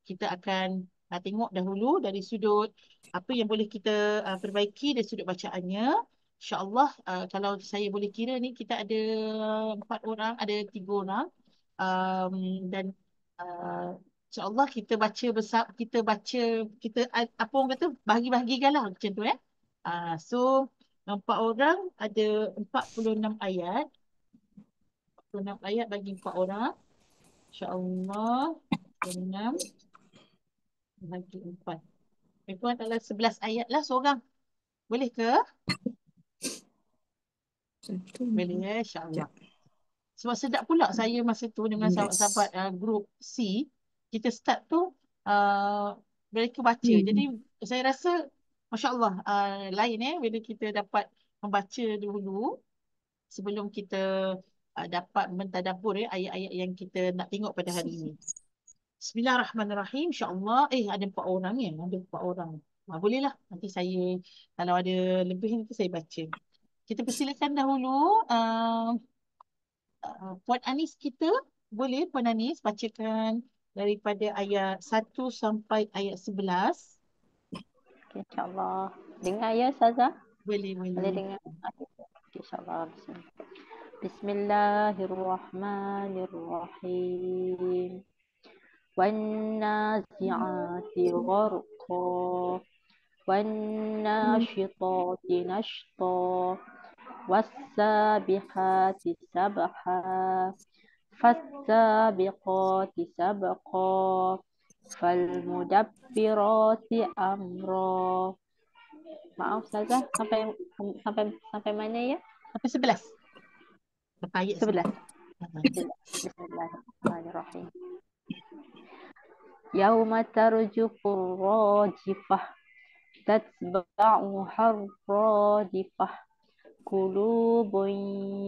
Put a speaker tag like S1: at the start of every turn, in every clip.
S1: kita akan tengok dahulu dari sudut apa yang boleh kita perbaiki dari sudut bacaannya. InsyaAllah kalau saya boleh kira ni kita ada 4 orang, ada 3 orang. Um, dan InsyaAllah kita baca besar, kita apa orang kata bahagi-bahagikan lah macam tu. So 4 orang ada 46 ayat. 46 ayat bagi 4 orang. InsyaAllah 46 bagi 4. Itu adalah 11 ayat lah seorang. Boleh ke?
S2: Satu,
S1: Boleh ya, insyaAllah.
S2: sekejap.
S1: Sebab sedap pula saya masa tu dengan
S2: 11.
S1: sahabat-sahabat grup C. Kita start tu mereka baca. Jadi saya rasa Masya Allah lain bila kita dapat membaca dulu sebelum kita dapat mentadabbur ayat-ayat yang kita nak tengok pada hari ini. Bismillahirrahmanirrahim. InsyaAllah. Ada 4 orang ya. Ada 4 orang. Bolehlah. Nanti saya, kalau ada lebih nanti saya baca. Kita persilakan dahulu Puan Anis kita. Boleh Puan Anis bacakan daripada ayat 1 sampai ayat 11.
S3: Okay, InsyaAllah. Dengar ya, Ustazah?
S1: Boleh,
S3: Boleh
S1: boleh.
S3: dengar? Okay, InsyaAllah. Bismillahirrahmanirrahim. وَالنَّازِعَاتِ غَرْقًا وَالنَّاشِطَاتِ نَشْطًا وَالسَّابِحَاتِ سَبْحًا فَالسَّابِقَاتِ سَبْقًا فَالْمُدَبِّرَاتِ أَمْرًا. Maaf Ustazah, sampai mana ya?
S1: Sampai 11. Sampai ayat 11.
S3: 11. Bismillahirrahmanirrahim. Yauma tarjufur rajifah tatba'uha rajifah qulubun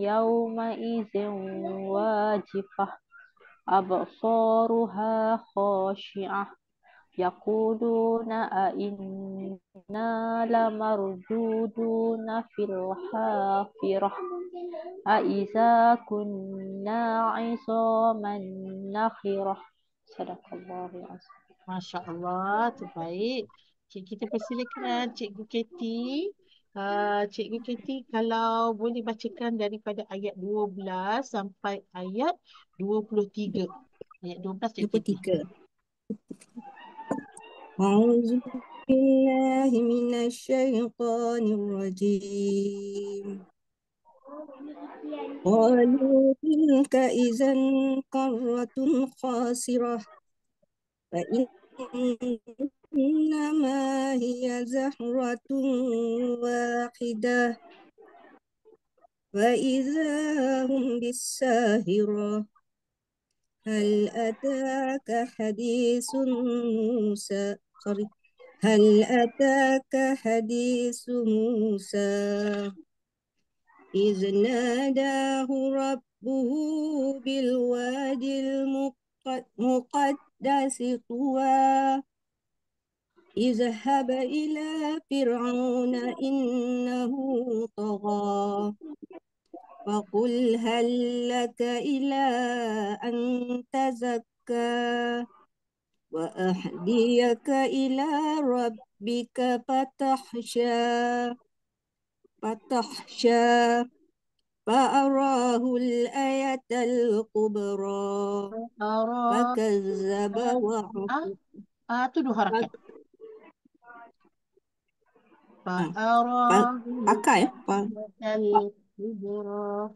S3: yauma idzin wajifah absaruha khashi'ah yaquluna a inna lamarduduna fil hafirah a iza kunna 'idhaman nakhirah. Sadaqallahul azim.
S1: Masya Allah, terbaik. Kita persilakan Cikgu Katie. Cikgu Katie kalau boleh bacakan daripada ayat 12 sampai ayat 23. Ayat 12 Cikgu Katie.
S2: 23. A'udzu billahi minasyaitonir rajim. Qalu tilka idzan qarratun khasirah fa innama hiya zahratun wahidah wa idzahum bis-sahirah hal ataka haditsun Musa hal ataka haditsu Musa إذ ناداه ربه بالوادي المقدس طوى اذهب إلى فرعون إنه طغى فقل هل لك إلى أن تزكى وأهديك إلى ربك فتخشى فأراه الآية الكبرى فكذب وعصى
S1: Tu 2 harakat. Fa'arahu
S2: pakai
S1: al-kubra.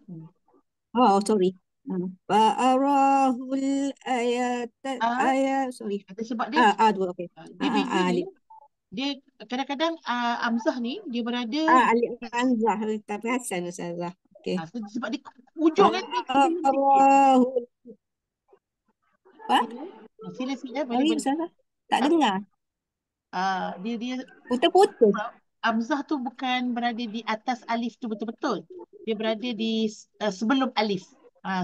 S2: sorry. Fa'arahul ayat sorry.
S1: Ada sebab dia.
S2: Dua, okay.
S1: Dia beza dia.
S2: Alif.
S1: Dia kadang-kadang Hamzah ni dia berada
S2: Alif Hamzah tapi Hasan Ustazah. Okay.
S1: sebab dia ujung kan dia sebelum sikit.
S2: Fa'arahul
S1: Sila
S2: sorry
S1: boleh.
S2: Ustazah. Tak dengar.
S1: Dia
S2: Putus-putus.
S1: Hamzah tu bukan berada di atas alif tu betul-betul. Dia berada di sebelum alif.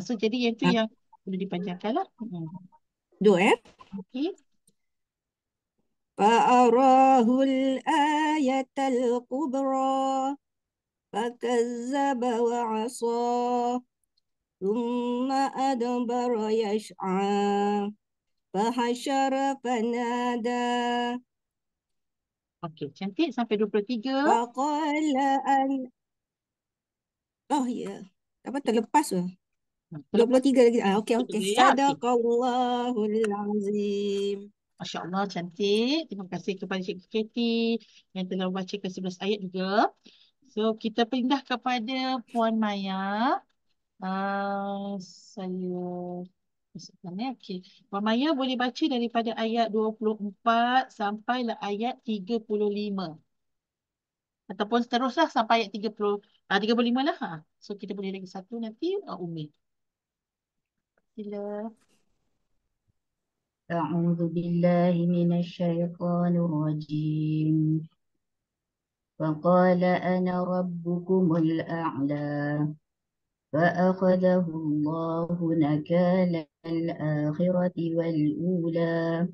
S1: So jadi yang tu yang perlu dipanjangkan lah.
S2: Dua
S1: Okey.
S2: Fa'arahul ayatal kubra فكذب وعصى ثم أدبر يسعى فحشر فنادى
S1: Okey, cantik sampai 23.
S2: فقال أن oh ya apa terlepas tu dua
S1: Terlepas
S2: puluh tiga lagi okey
S1: tu
S2: okey
S1: ya. Okey.
S2: sadaqallahul azim.
S1: Masya Allah, cantik. Terima kasih kepada Cikgu Katie yang telah membacakan 11 ayat juga. So, kita pindah kepada Puan Maya. Saya masukkan ya. Okey. Puan Maya boleh baca daripada ayat 24 sampailah ayat 35. Ataupun seteruslah sampai ayat 35 lah. So, kita boleh lagi satu nanti Umi. Sila.
S4: أعوذ بالله من الشيطان الرجيم فقال أنا ربكم الأعلى فأخذه الله نكال الآخرة والأولى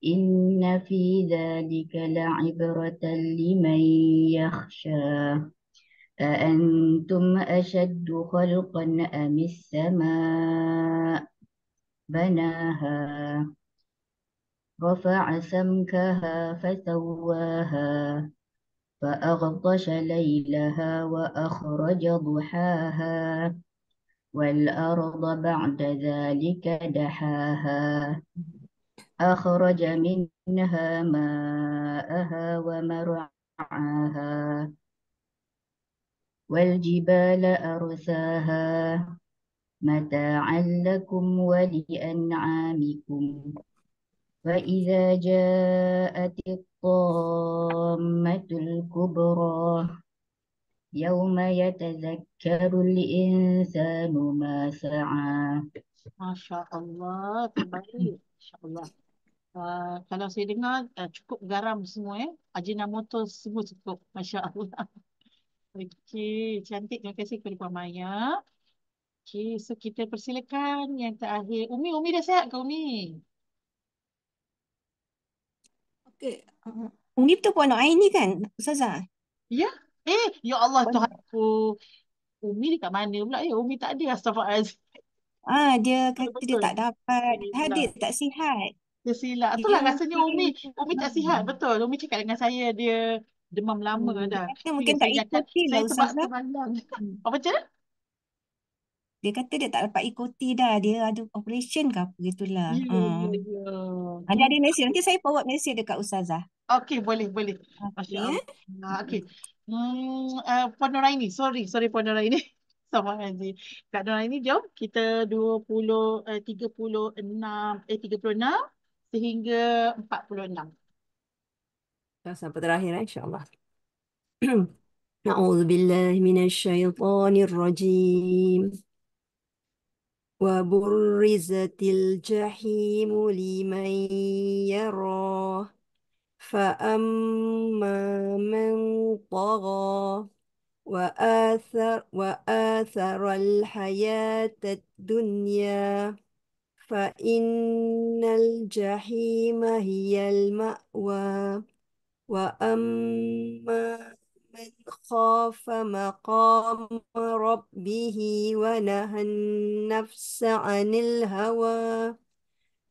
S4: إن في ذلك لعبرة لمن يخشى أأنتم أشد خلقا أم السماء بناها رفع سمكها فسواها فأغطش ليلها وأخرج ضحاها والأرض بعد ذلك دحاها أخرج منها ماءها ومرعاها والجبال أرساها متاعا لكم ولأنعامكم فإذا جاءت الطامة الكبرى يوم يتذكر الإنسان ما سعى.
S1: Masya Allah, terbaik. Masya Allah. Kalau saya dengar cukup garam semua Ajinomoto semua cukup. Masya Allah. Okey, cantik. Terima kasih kepada Puan Maya. Okey, so kita persilakan yang terakhir. Umi dah sihat ke Umi?
S2: Okey. Umi betul Puan Aini kan Ustazah?
S1: Ya? Ya Allah
S2: Puan
S1: Tuhanku. Umi dekat mana pula ya? Umi tak ada. Astaghfirullahaladzim.
S2: dia kata dia
S1: Betul-betul.
S2: tak dapat hadir
S1: Silap.
S2: tak sihat.
S1: Dia silap.
S2: Dia
S1: Itulah rasanya
S2: mungkin
S1: Umi tak sihat. Betul. Umi cakap dengan saya dia demam lama
S2: dia
S1: dah.
S2: kata
S1: Tapi
S2: mungkin
S1: saya
S2: tak
S1: ingatkan
S2: ikuti lah
S1: saya
S2: Ustazah.
S1: terbalang.
S2: Hmm.
S1: Apa macam mana?
S2: Dia kata dia tak dapat ikuti dah. Dia ada operation ke apa gitulah.
S1: Ya, ya, ya.
S2: Ada mesej. Nanti saya forward mesej dekat Ustazah.
S1: Okey, boleh, boleh. Masya
S2: Okey ya.
S1: Allah. Okey. Puan Nuraini. Sorry Puan Nuraini. Sama Aziz. Kak Nuraini, jom. Kita 36 sehingga 46.
S5: Sampai terakhir insyaAllah. أعوذ بالله من الشيطان الرجيم وبرزت الجحيم لمن يراه فأما من طغى وآثر الحياة الدنيا فإن الجحيم هي المأوى وأما من خاف مقام ربه ونهى النفس عن الهوى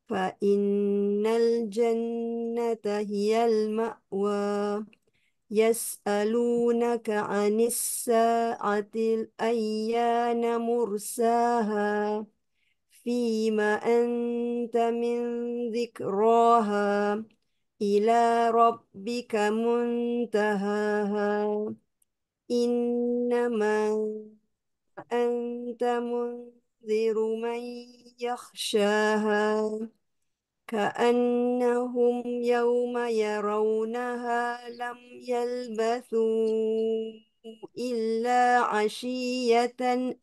S5: فإن الجنة هي المأوى يسألونك عن الساعة أيان مرساها فيما أنت من ذكراها إلى ربك منتهاها إنما أنت منذر من يخشاها كأنهم يوم يرونها لم يلبثوا إلا عشية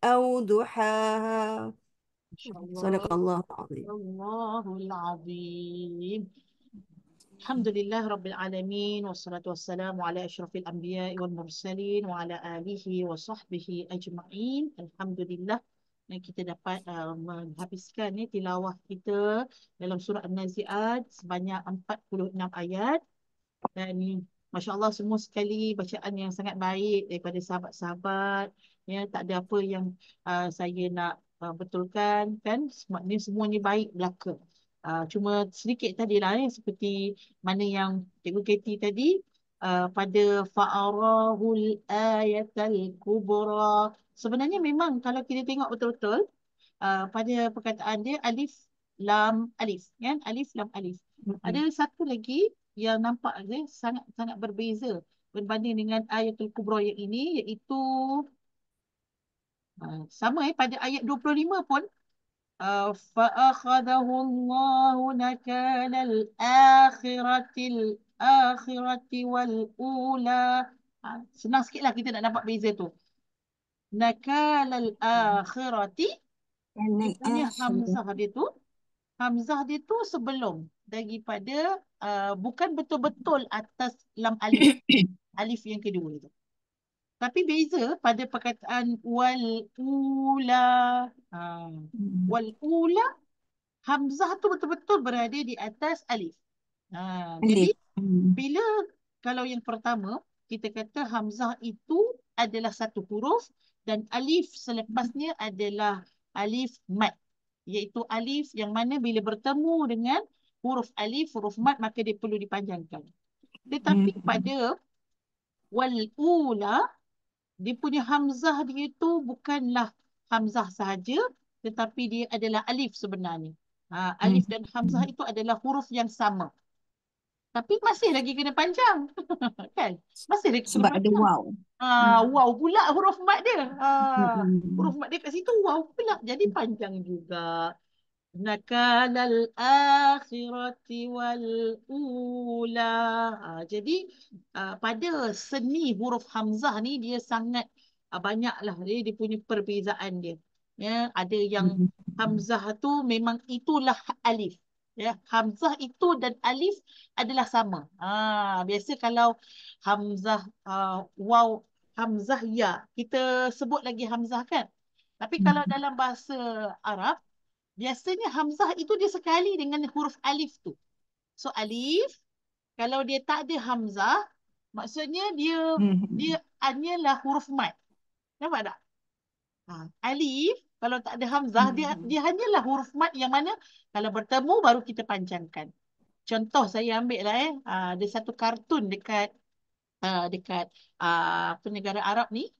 S5: أو ضحاها
S1: Masya Allah.
S5: صدق الله العظيم.
S1: Allahul Azim. Alhamdulillah Rabbil Alamin. Wassalatu wassalamu ala ashrafil anbiya wal mursalin wa ala alihi wa sahbihi ajma'in. Alhamdulillah. Dan kita dapat menghabiskan tilawah kita dalam surah An-Nazi'at sebanyak 46 ayat. Dan Masya Allah semua sekali bacaan yang sangat baik daripada sahabat-sahabat. Ya, tak ada apa yang saya nak betulkan kan. Semuanya baik belaka. Cuma sedikit tadi lah seperti mana yang Cikgu Katie tadi pada fa'arahul ayatal kubra. Sebenarnya memang kalau kita tengok betul-betul pada perkataan dia alif lam alif kan, alif lam alif. Ada satu lagi yang nampak dia sangat sangat berbeza berbanding dengan ayatul kubra yang ini, iaitu sama pada ayat 25 pun فأخذه الله نكال الآخرة والأولى. Senang sikit lah kita nak nampak beza tu. Nakal al-akhirati, dia punya Hamzah dia tu sebelum daripada bukan betul-betul atas lam alif, alif yang kedua tu. Tapi beza pada perkataan wal ula. Wal ula, Hamzah tu betul-betul berada di atas alif. Jadi bila kalau yang pertama kita kata Hamzah itu adalah satu huruf dan alif selepasnya adalah alif mat, iaitu alif yang mana bila bertemu dengan huruf alif, huruf mat, maka dia perlu dipanjangkan. Tetapi pada wal ula, dia punya Hamzah dia tu bukanlah Hamzah sahaja, tetapi dia adalah alif sebenarnya. Alif dan Hamzah itu adalah huruf yang sama. Tapi masih lagi kena panjang. Kan? Masih lagi kena
S2: Sebab ada
S1: panjang.
S2: wow.
S1: Wow pula huruf mat dia. Huruf mat dia kat situ wow pula. Jadi panjang juga. Nakalal akhirati wal ula. Jadi pada seni huruf Hamzah ni dia sangat banyaklah dia punya perbezaan dia. Ya, ada yang Hamzah tu memang itulah alif. Ya, Hamzah itu dan alif adalah sama. Biasa kalau Hamzah waw, Hamzah ya, kita sebut lagi Hamzah kan. Tapi kalau dalam bahasa Arab, biasanya Hamzah itu dia sekali dengan huruf alif tu. So alif, kalau dia tak ada Hamzah, maksudnya dia hanyalah huruf mat. Nampak tak? Alif, kalau tak ada Hamzah, dia hanyalah huruf mat yang mana kalau bertemu baru kita panjangkan. Contoh saya ambil lah ada satu kartun dekat negara Arab ni.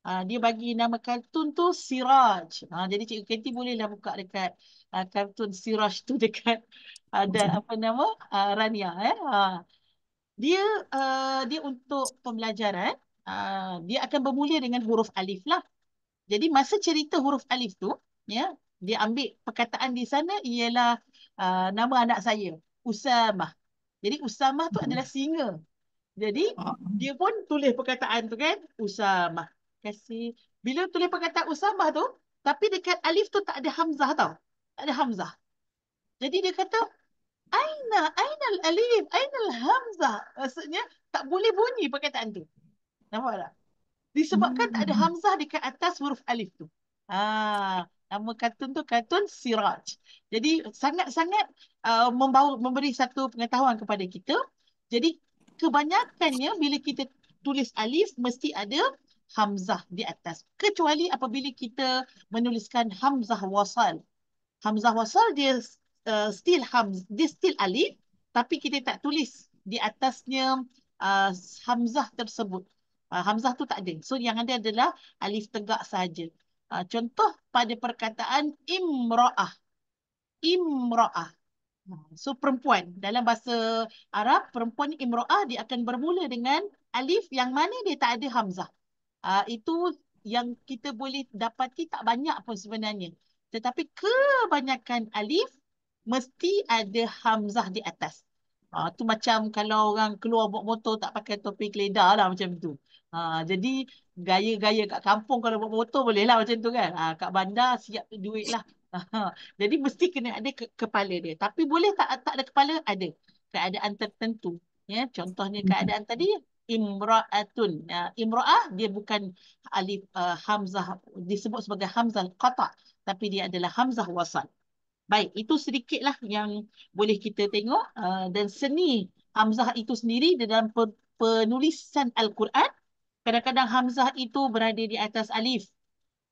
S1: Dia bagi nama kartun tu Siraj. Jadi Cikgu Katie bolehlah buka dekat kartun Siraj tu dekat ada apa nama Rania. Dia dia untuk pembelajaran. Dia akan bermula dengan huruf alif lah. Jadi masa cerita huruf alif tu, ya, dia ambil perkataan di sana ialah nama anak saya, Usamah. Jadi Usamah tu adalah singa. Jadi dia pun tulis perkataan tu kan, Usamah. Kasih. Bila tulis perkataan Usamah tu, tapi dekat alif tu tak ada Hamzah tau. Tak ada Hamzah. Jadi dia kata, Ainal alif, Ainal Hamzah. Maksudnya tak boleh bunyi perkataan tu. Nampak tak? Disebabkan tak ada Hamzah dekat atas huruf alif tu. Nama kartun tu kartun Siraj. Jadi sangat-sangat memberi satu pengetahuan kepada kita. Jadi kebanyakannya bila kita tulis alif mesti ada Hamzah di atas. Kecuali apabila kita menuliskan Hamzah wasal. Hamzah wasal dia dia still alif, tapi kita tak tulis di atasnya Hamzah tersebut. Hamzah tu tak ada. So yang ada adalah alif tegak saja. Contoh pada perkataan imra'ah. Imra'ah. So perempuan. Dalam bahasa Arab, perempuan imra'ah dia akan bermula dengan alif yang mana dia tak ada Hamzah. Itu yang kita boleh dapati tak banyak pun sebenarnya. Tetapi kebanyakan alif mesti ada Hamzah di atas. Tu macam kalau orang keluar bawa motor tak pakai topi keledar lah macam tu. Jadi gaya-gaya kat kampung kalau bawa motor boleh lah macam tu kan. Kat bandar siap duit lah. Jadi mesti kena ada kepala dia. Tapi boleh tak ada kepala? Ada. Keadaan tertentu. Ya, contohnya keadaan tadi imra'atun. Imra'ah dia bukan alif hamzah disebut sebagai hamzah qata' tapi dia adalah hamzah wasal. Baik, itu sedikitlah yang boleh kita tengok dan seni hamzah itu sendiri dalam penulisan Al-Quran. Kadang-kadang hamzah itu berada di atas alif.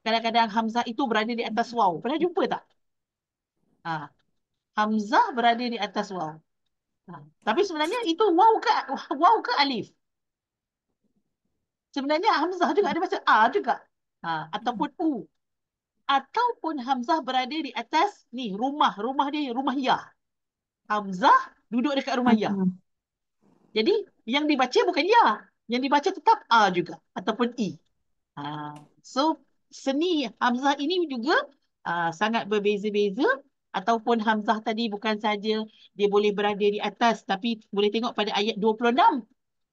S1: Kadang-kadang hamzah itu berada di atas waw. Pernah jumpa tak? Hamzah berada di atas waw. Tapi sebenarnya itu waw ke alif? Sebenarnya Hamzah juga ada baca A juga. Ataupun U. Ataupun Hamzah berada di atas ni rumah dia rumah ya. Hamzah duduk dekat rumah ya. Jadi yang dibaca bukan ya, yang dibaca tetap A juga ataupun I. So seni Hamzah ini juga sangat berbeza-beza. Ataupun Hamzah tadi bukan saja dia boleh berada di atas, tapi boleh tengok pada ayat 26.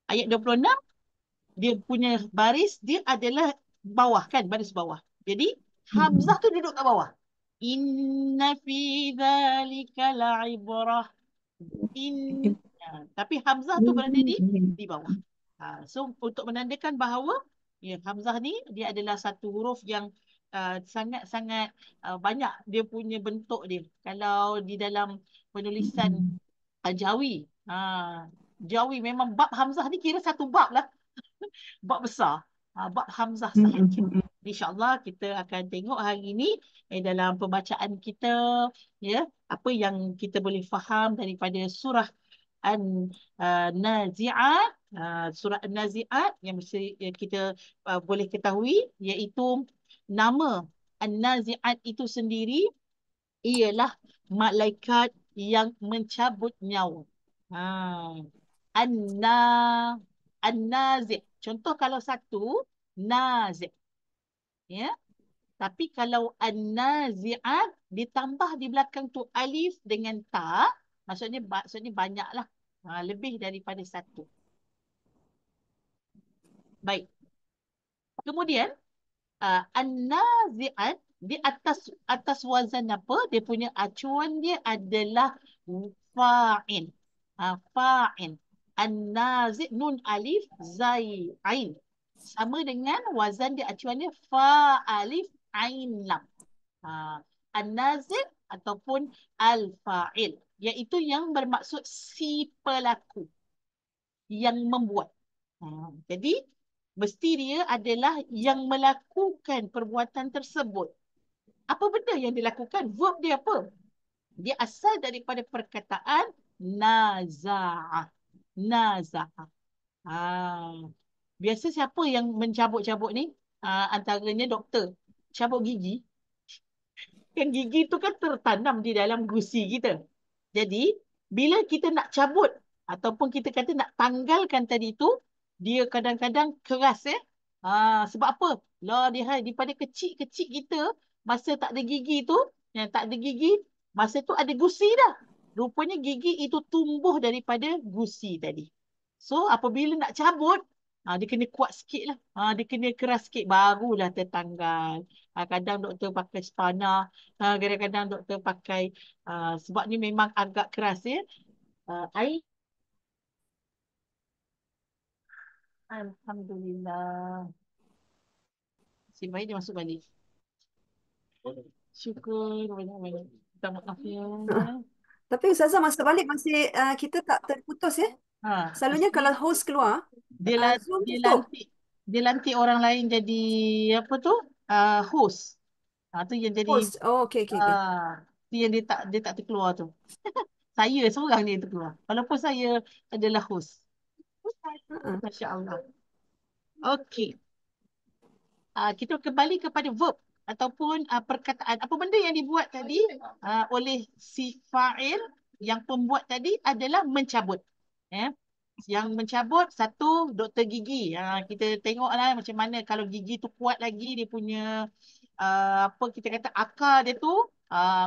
S1: Ayat 26 dia punya baris dia adalah bawah kan, baris bawah. Jadi Hamzah tu duduk kat bawah. Inna fi dzalika la'ibrah. In Tapi Hamzah tu berada di bawah. So untuk menandakan bahawa ya, Hamzah ni dia adalah satu huruf yang sangat-sangat banyak dia punya bentuk dia. Kalau di dalam penulisan Jawi, Jawi memang bab Hamzah ni kira satu bab lah. Bab besar. Bab Hamzah sahaja. InsyaAllah kita akan tengok hari ini dalam pembacaan kita, ya, apa yang kita boleh faham daripada surah An-Nazi'at. Surah An-Nazi'at yang mesti kita boleh ketahui, iaitu nama An-Nazi'at itu sendiri ialah malaikat yang mencabut nyawa. An-na An-Nazi'. Contoh kalau satu, Nazi'. Ya. Tapi kalau An-Nazi'at ditambah di belakang tu alif dengan ta, maksudnya banyaklah. Lebih daripada satu. Baik. Kemudian An-Nazi'at di atas wazan apa? Dia punya acuan dia adalah fa'in. Fa'in. An-Nazi' nun alif zai ain. Sama dengan wazan dia acuannya fa alif ain lam. An-Nazi' ataupun al-fa'il, iaitu yang bermaksud si pelaku yang membuat. Jadi mesti dia adalah yang melakukan perbuatan tersebut. Apa benda yang dilakukan? Verb dia apa? Dia asal daripada perkataan naza'ah. Naza'ah. Biasa siapa yang mencabut-cabut ni? Antaranya doktor. Cabut gigi. Kan gigi tu kan tertanam di dalam gusi kita. Jadi, bila kita nak cabut ataupun kita kata nak tanggalkan tadi tu, dia kadang-kadang keras sebab apa? Lah dia daripada kecil-kecil kita, masa tak ada gigi tu, yang tak ada gigi, masa tu ada gusi dah. Rupanya gigi itu tumbuh daripada gusi tadi. So, apabila nak cabut, dia kena kuat sikit lah. Dia kena keras sikit, barulah tertanggal. Kadang doktor pakai spanner, kadang-kadang doktor pakai, sebab ni memang agak keras ya. Air. Alhamdulillah. Si baik dia masuk balik. Syukur banyak-banyak. Minta maaf ya.
S5: Tapi Ustazah masa balik masih kita tak terputus ya. Selalunya kalau host keluar, Zoom tutup.
S1: Dia lantik orang lain jadi apa tu? Host. Tu yang jadi
S5: Host. Oh, okey.
S1: tu yang dia tak terkeluar tu. Saya seorang dia terkeluar. Walaupun saya adalah host. Masya-Allah. Okey. Kita kembali kepada verb ataupun perkataan. Apa benda yang dibuat tadi oleh si fa'il, yang pembuat tadi adalah mencabut. Yang mencabut satu, doktor gigi. Kita tengoklah macam mana kalau gigi tu kuat lagi, dia punya apa kita kata akar dia tu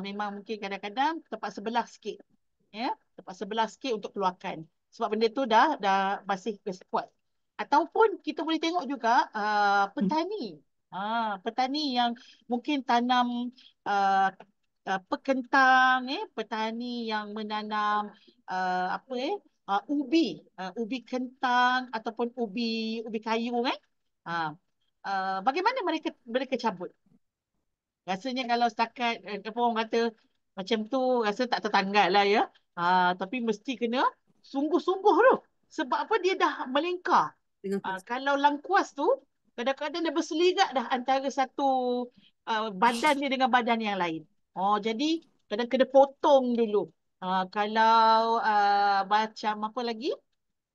S1: memang mungkin kadang-kadang tempat sebelah sikit. Tempat sebelah sikit untuk keluarkan. Sebab benda tu dah masih kuat. Ataupun kita boleh tengok juga petani. Petani yang mungkin tanam pekentang, petani yang menanam ubi kentang ataupun ubi kayu bagaimana mereka cabut? Rasanya kalau setakat apa orang kata macam tu rasa tak tertanggal lah ya. Tapi mesti kena sungguh-sungguh tu. Sebab apa? Dia dah melingkar. Kalau langkuas tu kadang-kadang dia berselirat dah antara satu badan dia dengan badan yang lain. Jadi Kadang kena potong dulu. Kalau macam apa lagi?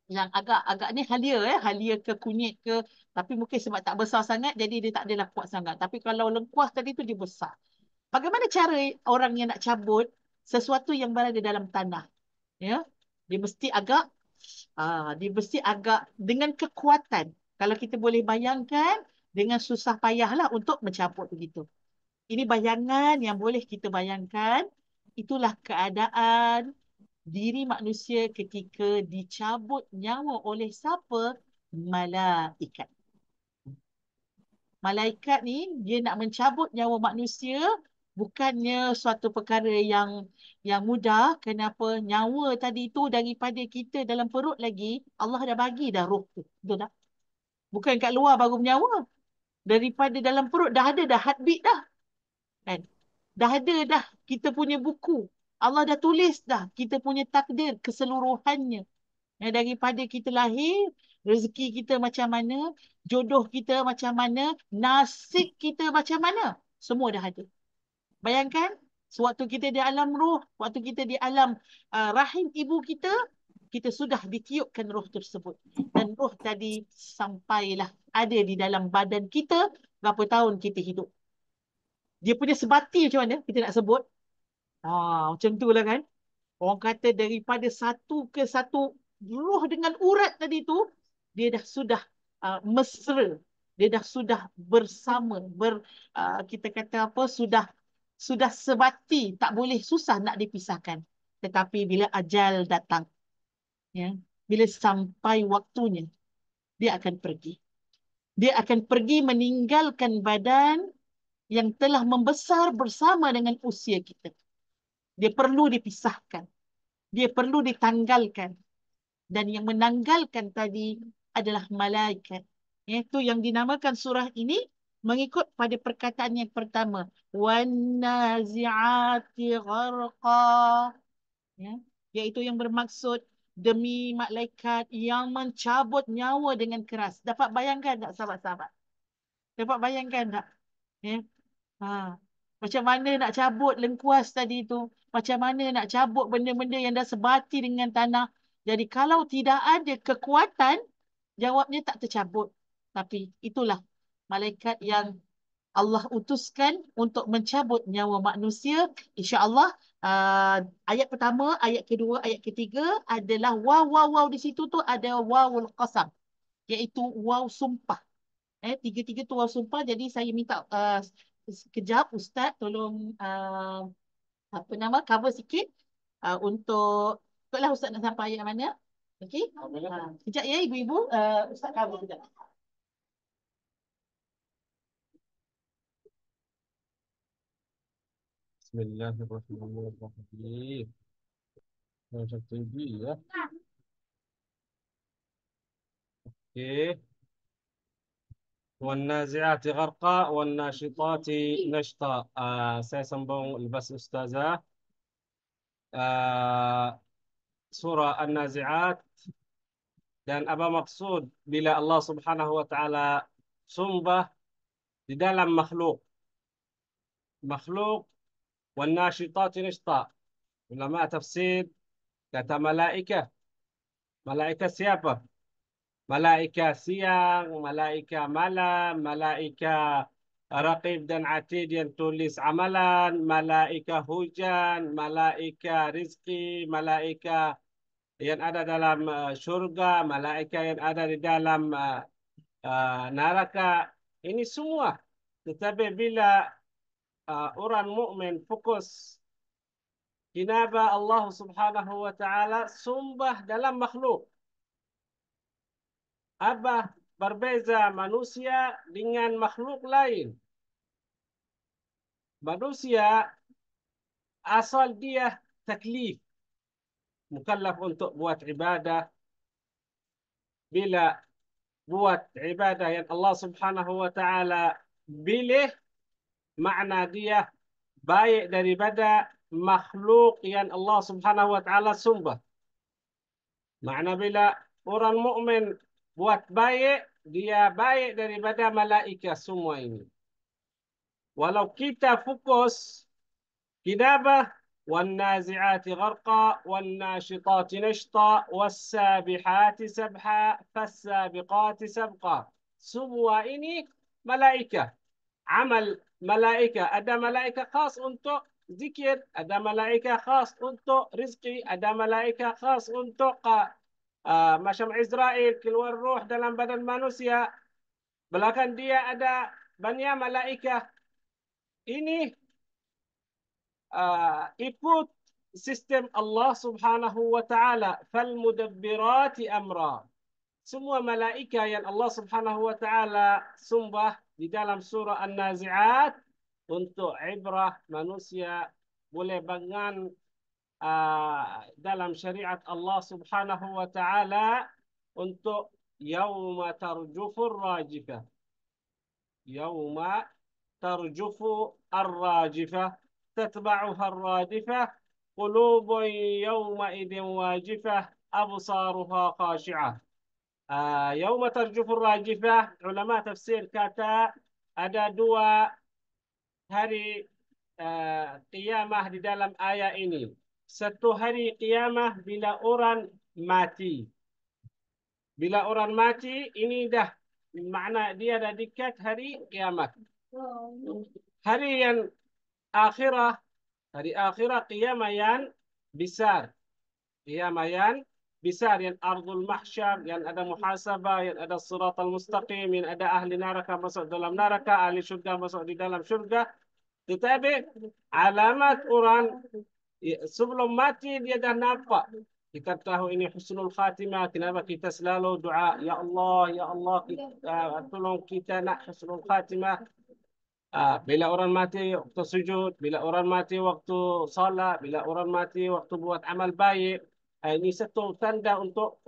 S1: Yang agak ni halia, halia ke kunyit ke, tapi mungkin sebab tak besar sangat jadi dia tak adalah kuat sangat. Tapi kalau lengkuas tadi tu dia besar. Bagaimana cara orang yang nak cabut sesuatu yang berada dalam tanah? Ya, dia mesti agak dia mesti agak dengan kekuatan. Kalau kita boleh bayangkan, dengan susah payahlah untuk mencabut begitu. Ini bayangan yang boleh kita bayangkan. Itulah keadaan diri manusia ketika dicabut nyawa oleh siapa? Malaikat. Malaikat ni dia nak mencabut nyawa manusia, bukannya suatu perkara yang mudah. Kenapa? Nyawa tadi tu daripada kita dalam perut lagi, Allah dah bagi dah roh tu. Betul tak? Bukan kat luar baru nyawa. Daripada dalam perut dah heartbeat dah. Kan? Dah ada dah kita punya buku. Allah dah tulis dah kita punya takdir keseluruhannya. Daripada kita lahir, rezeki kita macam mana, jodoh kita macam mana, nasib kita macam mana, semua dah ada. Bayangkan, sewaktu kita di alam roh, waktu kita di alam rahim ibu kita, kita sudah ditiupkan roh tersebut. Dan roh tadi sampailah ada di dalam badan kita, berapa tahun kita hidup. Dia punya sebati macam mana kita nak sebut? Macam tu lah kan. Orang kata daripada satu ke satu roh dengan urat tadi tu, dia dah sudah mesra. Dia dah sudah bersama. Kita kata apa, sudah sebati. Tak boleh, susah nak dipisahkan. Tetapi bila ajal datang, ya, bila sampai waktunya, dia akan pergi. Dia akan pergi meninggalkan badan yang telah membesar bersama dengan usia kita. Dia perlu dipisahkan. Dia perlu ditanggalkan. Dan yang menanggalkan tadi adalah malaikat. Itu yang dinamakan surah ini mengikut pada perkataan yang pertama. وَالنَّازِعَاتِ غَرْقًا. Ya, iaitu yang bermaksud demi malaikat yang mencabut nyawa dengan keras. Dapat bayangkan tak sahabat-sahabat? Dapat bayangkan tak? Ya. Macam mana nak cabut lengkuas tadi tu? Macam mana nak cabut benda-benda yang dah sebati dengan tanah? Jadi kalau tidak ada kekuatan, jawabnya tak tercabut. Tapi itulah malaikat yang Allah utuskan untuk mencabut nyawa manusia. InsyaAllah ayat pertama, ayat kedua, ayat ketiga adalah waw di situ tu ada wawul qasam. Iaitu waw sumpah. Tiga-tiga tu waw sumpah. Jadi saya minta sekejap Ustaz tolong cover sikit untuk ikutlah Ustaz nak sampai ayat mana. Okey. Sekejap ya ibu-ibu, Ustaz cover sekejap.
S6: Bismillahirrahmanirrahim. Macam tinggi ya. Okey. والنازعات غرقا والناشطات نشطا. Saya sambung lepas Ustazah. Surah An-Nazi'at. Dan apa maksud bila Allah Subhanahu wa taala sumpah di dalam makhluk والناشطات نشطا. Ulama tafsir kata malaikah. Malaikat siapa? Malaikat siang, malaikat malam, malaikat raqib dan atid yang tulis amalan, malaikat hujan, malaikat rizki, malaikat yang ada dalam syurga, malaikat yang ada di dalam neraka. Ini semua. Tetapi bila orang mukmin fokus, kenapa Allah Subhanahu wa taala sumpah dalam makhluk? Apa berbeza manusia dengan makhluk lain? Manusia asal dia taklif, mukallaf untuk buat ibadah. Bila buat ibadah yang Allah Subhanahu wa taala pilih, makna dia baik daripada makhluk yang Allah Subhanahu wa taala sumpah. Makna bila orang mukmin buat baik, dia baik daripada malaikat semua ini. Walau kita fokus, kenapa والنازعات غرقا والناشطات نشطا والسابحات سبحا فالسابقات سبقا. Semua ini malaikah. Amal malaikah. Ada malaikah khas untuk zikir, ada malaikah khas untuk rizki, ada malaikah khas untuk macam Israel keluar roh dalam badan manusia. Belakang dia ada banyak malaikah. Ini ikut sistem Allah Subhanahu wa taala, fal mudabbirati amra. Semua malaikat yang Allah Subhanahu wa taala sumpah di dalam surah An-Nazi'at untuk ibrah manusia boleh bangun dalam syariat Allah Subhanahu wa taala untuk yauma tarjufur rajifah. Yauma tarjufu ar-rajifah تتبعها الرادفة قلوب يومئذ واجفة أبصارها خاشعة. يوم ترجف الراجفة علماء tafsir kata ada dua hari qiyamah di dalam ayat ini. Satu hari qiyamah bila orang mati. Bila orang mati ini dah makna dia dah dekat hari kiamat. Hari yang akhirah, hari akhirah qiyamah yang besar. Qiyamah yang besar, yang ardul mahsyar, yang ada muhasabah, yang ada siratal mustaqim, yang ada ahli neraka masuk dalam neraka, ahli syurga masuk di dalam syurga. Tetapi alamat orang sebelum mati dia dah nampak. Kita tahu ini husnul khatimah. Kenapa kita selalu doa, ya Allah, tolong kita nak husnul khatimah. Bila orang mati waktu sujud, bila orang mati waktu salat, bila orang mati waktu buat amal baik, ini satu tanda untuk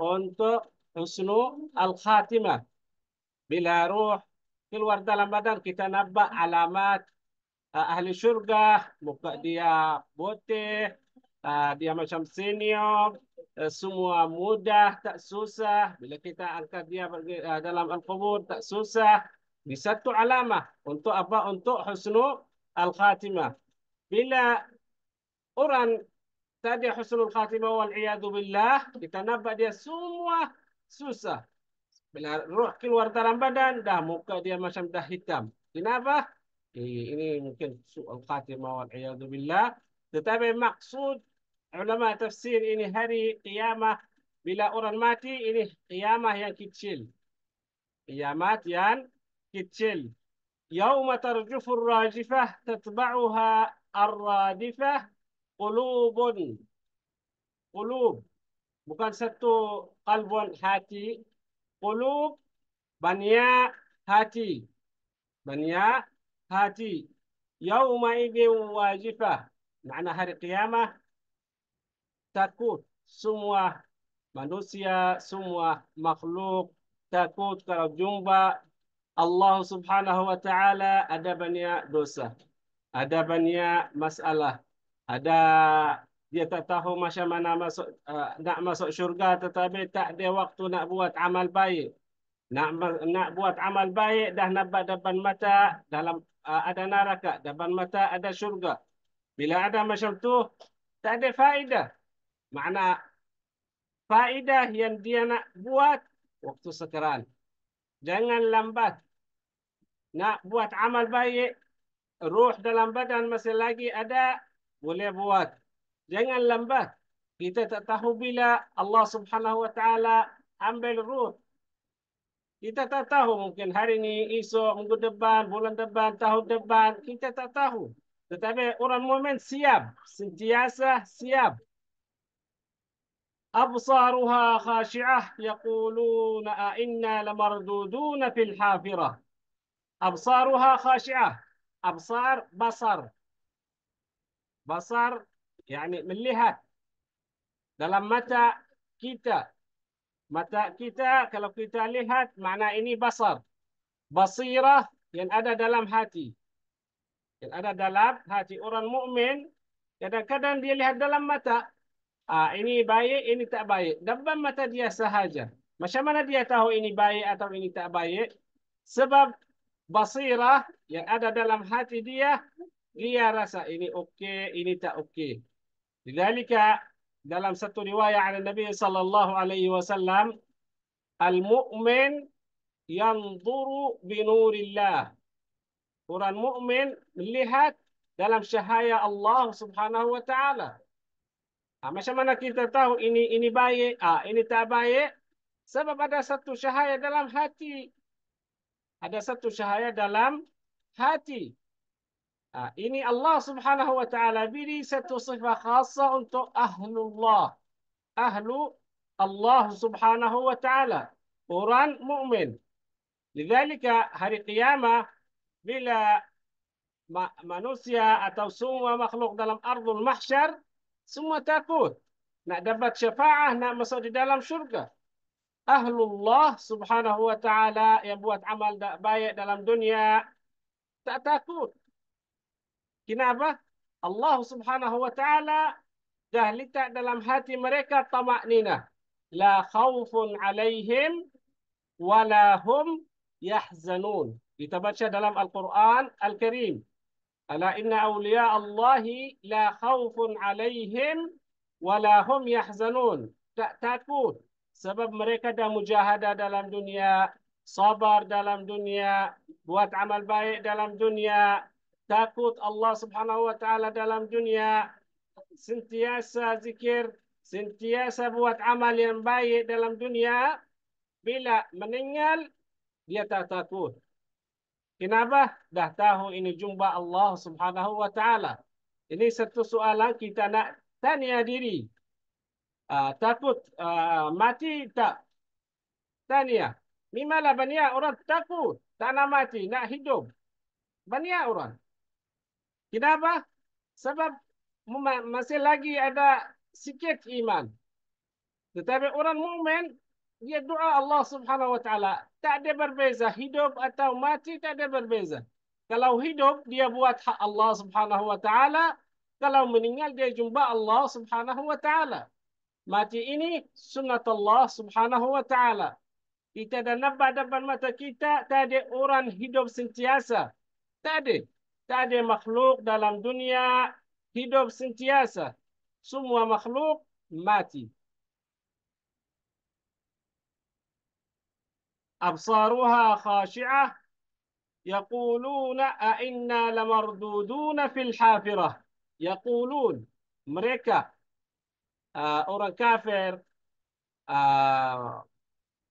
S6: husnul al-khatimah. Bila ruh keluar dalam badan, kita nampak alamat ahli syurga, muka dia putih, dia macam senyum, semua mudah, tak susah. Bila kita angkat dia dalam al-qubur, tak susah. Di satu alamah untuk apa? Untuk husnul al-khatimah. Bila orang tadi husnul khatimah wal-iyadu billah, kita nampak dia semua susah. Bila roh keluar dalam badan, dah muka dia macam dah hitam. Kenapa? Ini mungkin su'al khatimah wal-iyadu billah. Tetapi maksud ulama tafsir ini hari qiyamah. Bila orang mati, ini qiyamah yang kecil. Qiyamat yang kecil. Yauma tarjufur rajifah tatba'uha ar-radifah qulubun. Qulub. Bukan satu qalbun hati. Qulub banyak hati. Banyak hati. Yauma idin wajifah. Makna hari qiyamah takut semua manusia, semua makhluk takut kalau jumpa Allah Subhanahu wa taala ada banyak dosa. Ada banyak masalah. Ada dia tak tahu macam mana nak masuk syurga tetapi tak ada waktu nak buat amal baik. Nak buat amal baik dah nampak depan mata dalam ada neraka, depan mata ada syurga. Bila ada macam tu tak ada faedah. Makna faedah yang dia nak buat waktu sekarang. Jangan lambat. Nak buat amal baik, ruh dalam badan masih lagi ada, boleh buat. Jangan lambat. Kita tak tahu bila Allah Subhanahu wa taala ambil ruh. Kita tak tahu, mungkin hari ini, esok, minggu depan, bulan depan, tahun depan, kita tak tahu. Tetapi orang mukmin siap, sentiasa siap. أبصارها خاشعة يقولون أئنا لمردودون في الحافرة. أبصارها خاشعة. أبصار بصر يعني melihat dalam mata kita. Mata kita kalau kita lihat makna ini basar. Basirah yang ada dalam hati. Yang ada dalam hati orang mukmin kadang-kadang dia lihat dalam mata. Ini baik, ini tak baik. Depan mata dia sahaja. Macam mana dia tahu ini baik atau ini tak baik? Sebab basirah yang ada dalam hati dia, dia rasa ini okey, ini tak okey. Lidzalika dalam satu riwayat dari Nabi sallallahu alaihi wasallam, al-mu'min yanzuru binurillah. Orang mukmin melihat dalam cahaya Allah Subhanahu wa taala. Macam mana kita tahu ini baik, ini tak baik? Sebab ada satu cahaya dalam hati. Ada satu cahaya dalam hati. Ini Allah Subhanahu wa taala beri satu sifat khasa untuk ahlullah. Ahlu Allah Subhanahu wa taala. Orang mukmin. Lidzalika hari kiamat bila manusia atau semua makhluk dalam ardul mahsyar semua takut nak dapat syafaah, nak masuk di dalam syurga. Ahlullah Subhanahu wa taala yang buat amal baik dalam dunia tak takut. Kenapa? Allah Subhanahu wa taala dah letak dalam hati mereka tamakninah. La khaufun alaihim wala hum yahzanun. Kita baca dalam Al-Quran Al-Karim. Ala inna awliya Allahi la khawfun alaihim wala hum yahzanun. Tak takut. Sebab mereka dah mujahadah dalam dunia, sabar dalam dunia, buat amal baik dalam dunia, takut Allah Subhanahu wa taala dalam dunia, sentiasa zikir, sentiasa buat amal yang baik dalam dunia. Bila meninggal, dia tak takut. Kenapa? Dah tahu ini jumpa Allah Subhanahu wa taala. Ini satu soalan kita nak tanya diri. Takut mati tak? Tanya. Memanglah banyak orang takut tak nak mati, nak hidup. Banyak orang. Kenapa? Sebab masih lagi ada sikit iman. Tetapi orang mukmin dia doa Allah Subhanahu wa taala. Tak ada berbeza hidup atau mati, tak ada berbeza. Kalau hidup dia buat hak Allah Subhanahu wa taala, kalau meninggal dia jumpa Allah Subhanahu wa taala. Mati ini sunnat Allah Subhanahu wa taala. Kita dah nampak depan mata kita, tak ada orang hidup sentiasa. Tak ada. Tak ada makhluk dalam dunia hidup sentiasa. Semua makhluk mati. أبصارها خاشعة يقولون أئنا لمردودون في الحافرة. يقولون mereka orang kafir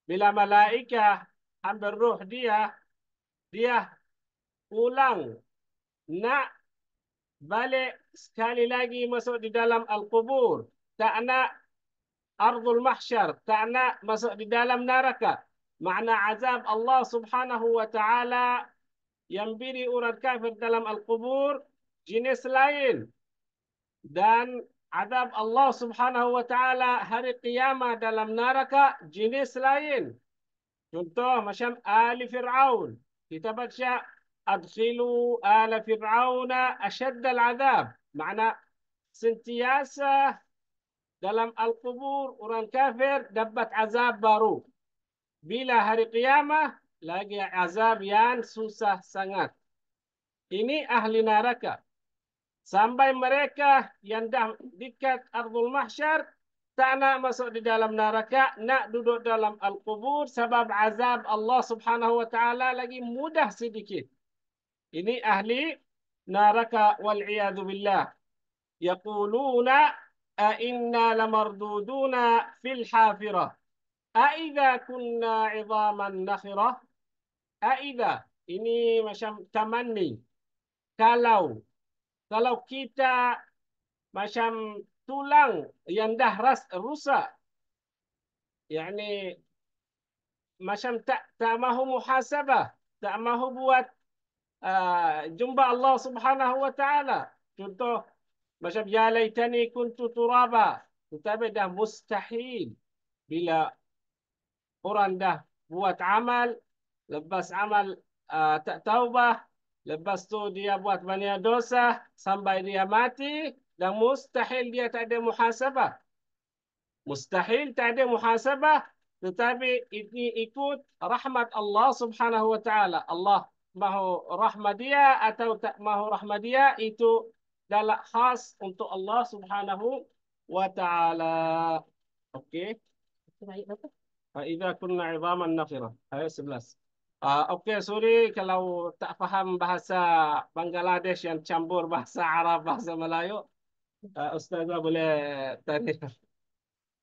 S6: bila malaikah ambil ruh dia pulang nak balik sekali lagi masuk di dalam al-qubur, tak nak ardul mahsyar, tak nak masuk di dalam neraka. Makna azab Allah Subhanahu wa taala yang beri orang kafir dalam al-qubur jenis lain, dan azab Allah Subhanahu wa taala hari kiamat dalam neraka jenis lain. Contoh macam Ali Fir'aun. Kita baca adkhilu ala fir'auna ashadd al-azab. Makna sentiasa dalam al-qubur orang kafir dapat azab baru. Bila hari kiamat lagi azab yang susah sangat. Ini ahli neraka. Sampai mereka yang dah dekat ardul mahsyar tak nak masuk di dalam neraka, nak duduk dalam al-qubur sebab azab Allah Subhanahu wa taala lagi mudah sedikit. Ini ahli neraka wal iyadu billah. Yaquluna a inna lamarduduna fil hafirah. Aidha kunna 'idhaman nakhirah. Aidha ini macam tamanni. Kalau kita macam tulang yang dah rusak, yakni macam tak mahu muhasabah, tak mahu buat jumpa Allah Subhanahu wa taala. Contoh macam ya laitani kuntu turaba, tetapi dah mustahil bila orang dah buat amal, lepas amal tak taubah, lepas tu dia buat banyak dosa sampai dia mati, dan mustahil dia tak ada muhasabah. Mustahil tak ada muhasabah, tetapi ini ikut rahmat Allah Subhanahu wa taala. Allah mahu rahmat dia atau tak mahu rahmat dia, itu galak khas untuk Allah Subhanahu wa taala. Okey.
S1: Ayat berapa?
S6: Idza kunna 'idhaman nakhirah. Ayat 11. Okey, sorry kalau tak faham bahasa Bangladesh yang campur bahasa Arab, bahasa Melayu. Ustazah boleh tanya.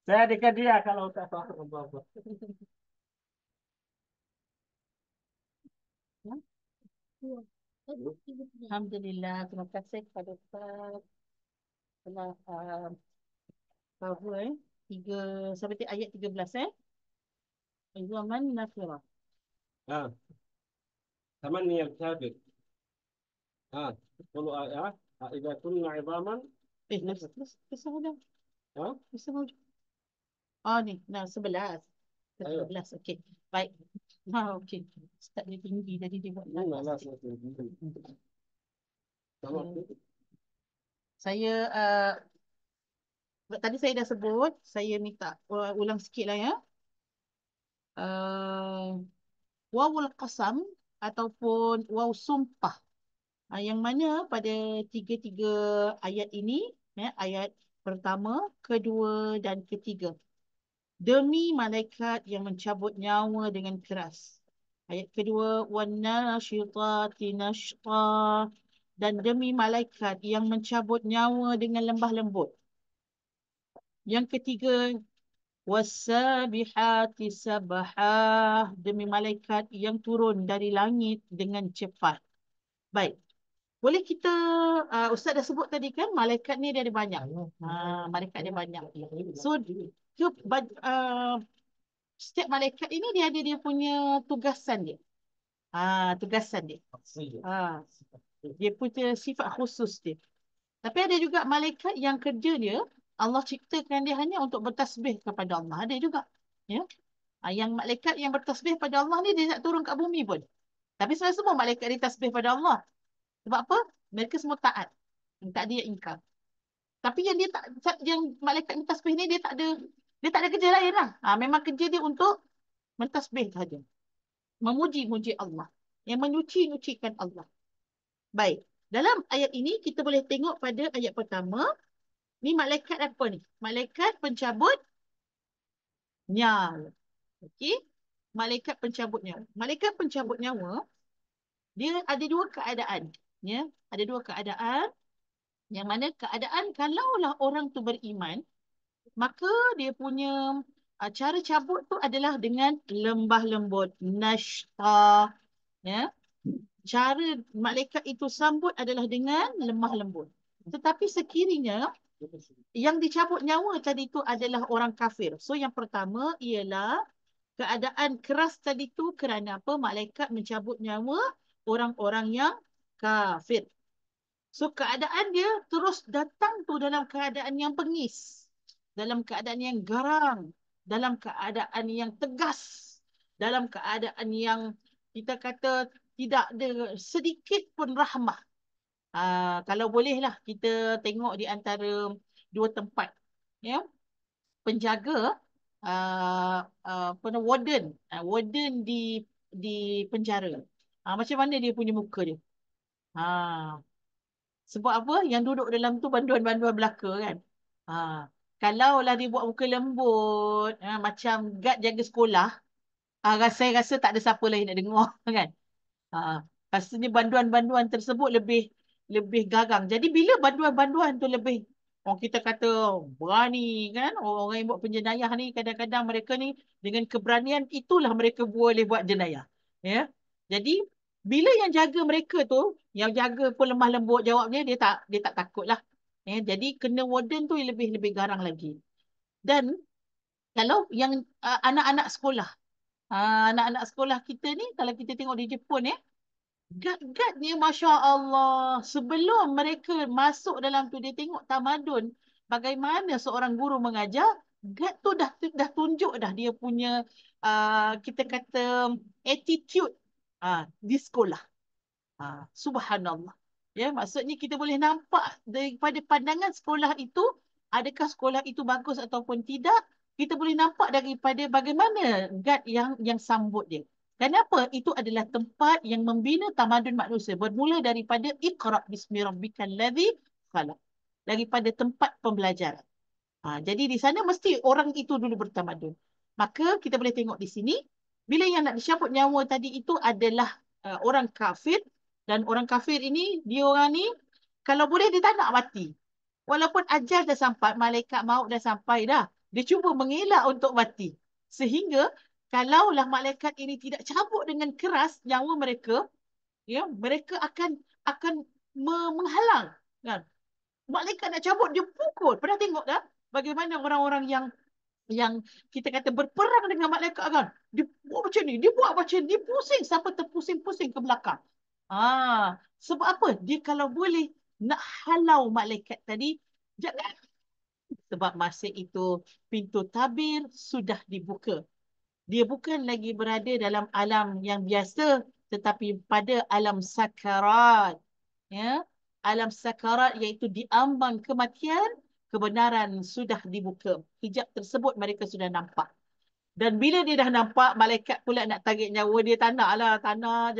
S6: Saya dekat dia kalau tak faham apa-apa.
S1: Alhamdulillah, terima kasih kepada Ustaz telah cover sampai ayat 13 Zaman Nasirah.
S6: Ah, ثمانية الكافر. قولوا إذا كنا عظاما.
S1: Terus ada.
S6: ها
S1: Terus ada. Oh ni, 11.
S6: Ayo.
S1: 11, okey. Baik. Okey. Start dia tinggi jadi dia buat
S6: لا
S1: atas. Saya tadi saya dah sebut, saya minta ulang sikit lah ya. Wawul qasam ataupun waw sumpah. Yang mana pada tiga-tiga ayat ini, ayat pertama, kedua dan ketiga. Demi malaikat yang mencabut nyawa dengan keras. Ayat kedua, wannashitati nashta, dan demi malaikat yang mencabut nyawa dengan lembah lembut. Yang ketiga, wassabihati sabah, demi malaikat yang turun dari langit dengan cepat. Baik. Boleh kita, Ustaz dah sebut tadi kan, malaikat ni dia ada banyak. Malaikat dia banyak. So, setiap malaikat ini dia ada dia punya tugasan dia. Tugasan dia. Dia punya sifat khusus dia. Tapi ada juga malaikat yang kerja dia, Allah ciptakan dia hanya untuk bertasbih kepada Allah. Ada juga. Ya. Yang malaikat yang bertasbih pada Allah ni, dia tak turun kat bumi pun. Tapi semua malaikat dia tasbih pada Allah. Sebab apa? Mereka semua taat. Tak ada yang ingkar. Tapi yang dia tak, yang malaikat mentasbih ni dia tak ada kerja lain lah. Memang kerja dia untuk mentasbih saja. Memuji-muji Allah. Yang menyuci-nyucikan Allah. Baik. Dalam ayat ini kita boleh tengok pada ayat pertama. Ni malaikat apa ni? Malaikat pencabut nyawa. Okey. Malaikat pencabut nyawa. Malaikat pencabut nyawa, dia ada dua keadaan. Ya, ada dua keadaan. Yang mana keadaan kalaulah orang tu beriman, maka dia punya cara cabut tu adalah dengan lembah lembut. Nashta. Ya. Cara malaikat itu sambut adalah dengan lemah lembut. Tetapi sekiranya yang dicabut nyawa tadi tu adalah orang kafir. So yang pertama ialah keadaan keras tadi tu kerana apa? Malaikat mencabut nyawa orang-orang yang kafir. So keadaan dia terus datang tu dalam keadaan yang pengis. Dalam keadaan yang garang. Dalam keadaan yang tegas. Dalam keadaan yang kita kata tidak ada sedikit pun rahmah. Kalau bolehlah kita tengok di antara dua tempat. Ya. Penjaga, warden. Warden di penjara. Macam mana dia punya muka dia? Sebab apa? Yang duduk dalam tu banduan-banduan belaka kan. Kalaulah dia buat muka lembut, macam guard jaga sekolah, saya rasa tak ada siapa lagi nak dengar kan. Rasanya banduan-banduan tersebut lebih garang. Jadi bila banduan-banduan tu lebih, orang kita kata berani kan, orang yang buat penjenayah ni kadang-kadang mereka ni dengan keberanian itulah mereka boleh buat jenayah. Ya. Jadi bila yang jaga mereka tu, yang jaga pun lemah lembut jawabnya, dia tak takut lah. Ya. Jadi kena warden tu lebih garang lagi. Dan kalau yang anak-anak sekolah, anak-anak sekolah kita ni, kalau kita tengok di Jepun ya, guard-guardnya Masya Allah, sebelum mereka masuk dalam tu, dia tengok tamadun, bagaimana seorang guru mengajar, guard tu dah tunjuk dah dia punya, kita kata, attitude di sekolah. Subhanallah. Ya, maksudnya kita boleh nampak daripada pandangan sekolah itu, adakah sekolah itu bagus ataupun tidak, kita boleh nampak daripada bagaimana guard yang sambut dia. Kenapa? Itu adalah tempat yang membina tamadun manusia. Bermula daripada Iqra' bismi rabbikal ladzi falaq. Daripada tempat pembelajaran. Jadi di sana mesti orang itu dulu bertamadun. Maka kita boleh tengok di sini, bila yang nak dicabut nyawa tadi itu adalah orang kafir. Dan orang kafir ini, dia orang ni, kalau boleh dia tak nak mati. Walaupun ajal dah sampai, malaikat maut dah sampai dah. Dia cuba mengelak untuk mati. Sehingga, kalaulah malaikat ini tidak cabut dengan keras nyawa mereka, ya, mereka akan menghalang. Kan? Malaikat nak cabut, dia pukul. Pernah tengok tak? Bagaimana orang-orang yang kita kata berperang dengan malaikat kan? Dia buat macam ni, dia buat macam ni, dia pusing sampai terpusing-pusing ke belakang. Sebab apa? Dia kalau boleh nak halau malaikat tadi, jangan. Sebab masa itu pintu tabir sudah dibuka. Dia bukan lagi berada dalam alam yang biasa, tetapi pada alam sakarat. Ya, alam sakarat iaitu diambang kematian, kebenaran sudah dibuka. Hijab tersebut mereka sudah nampak. Dan bila dia dah nampak, malaikat pula nak tarik nyawa dia, tak nak lah. Tak nak,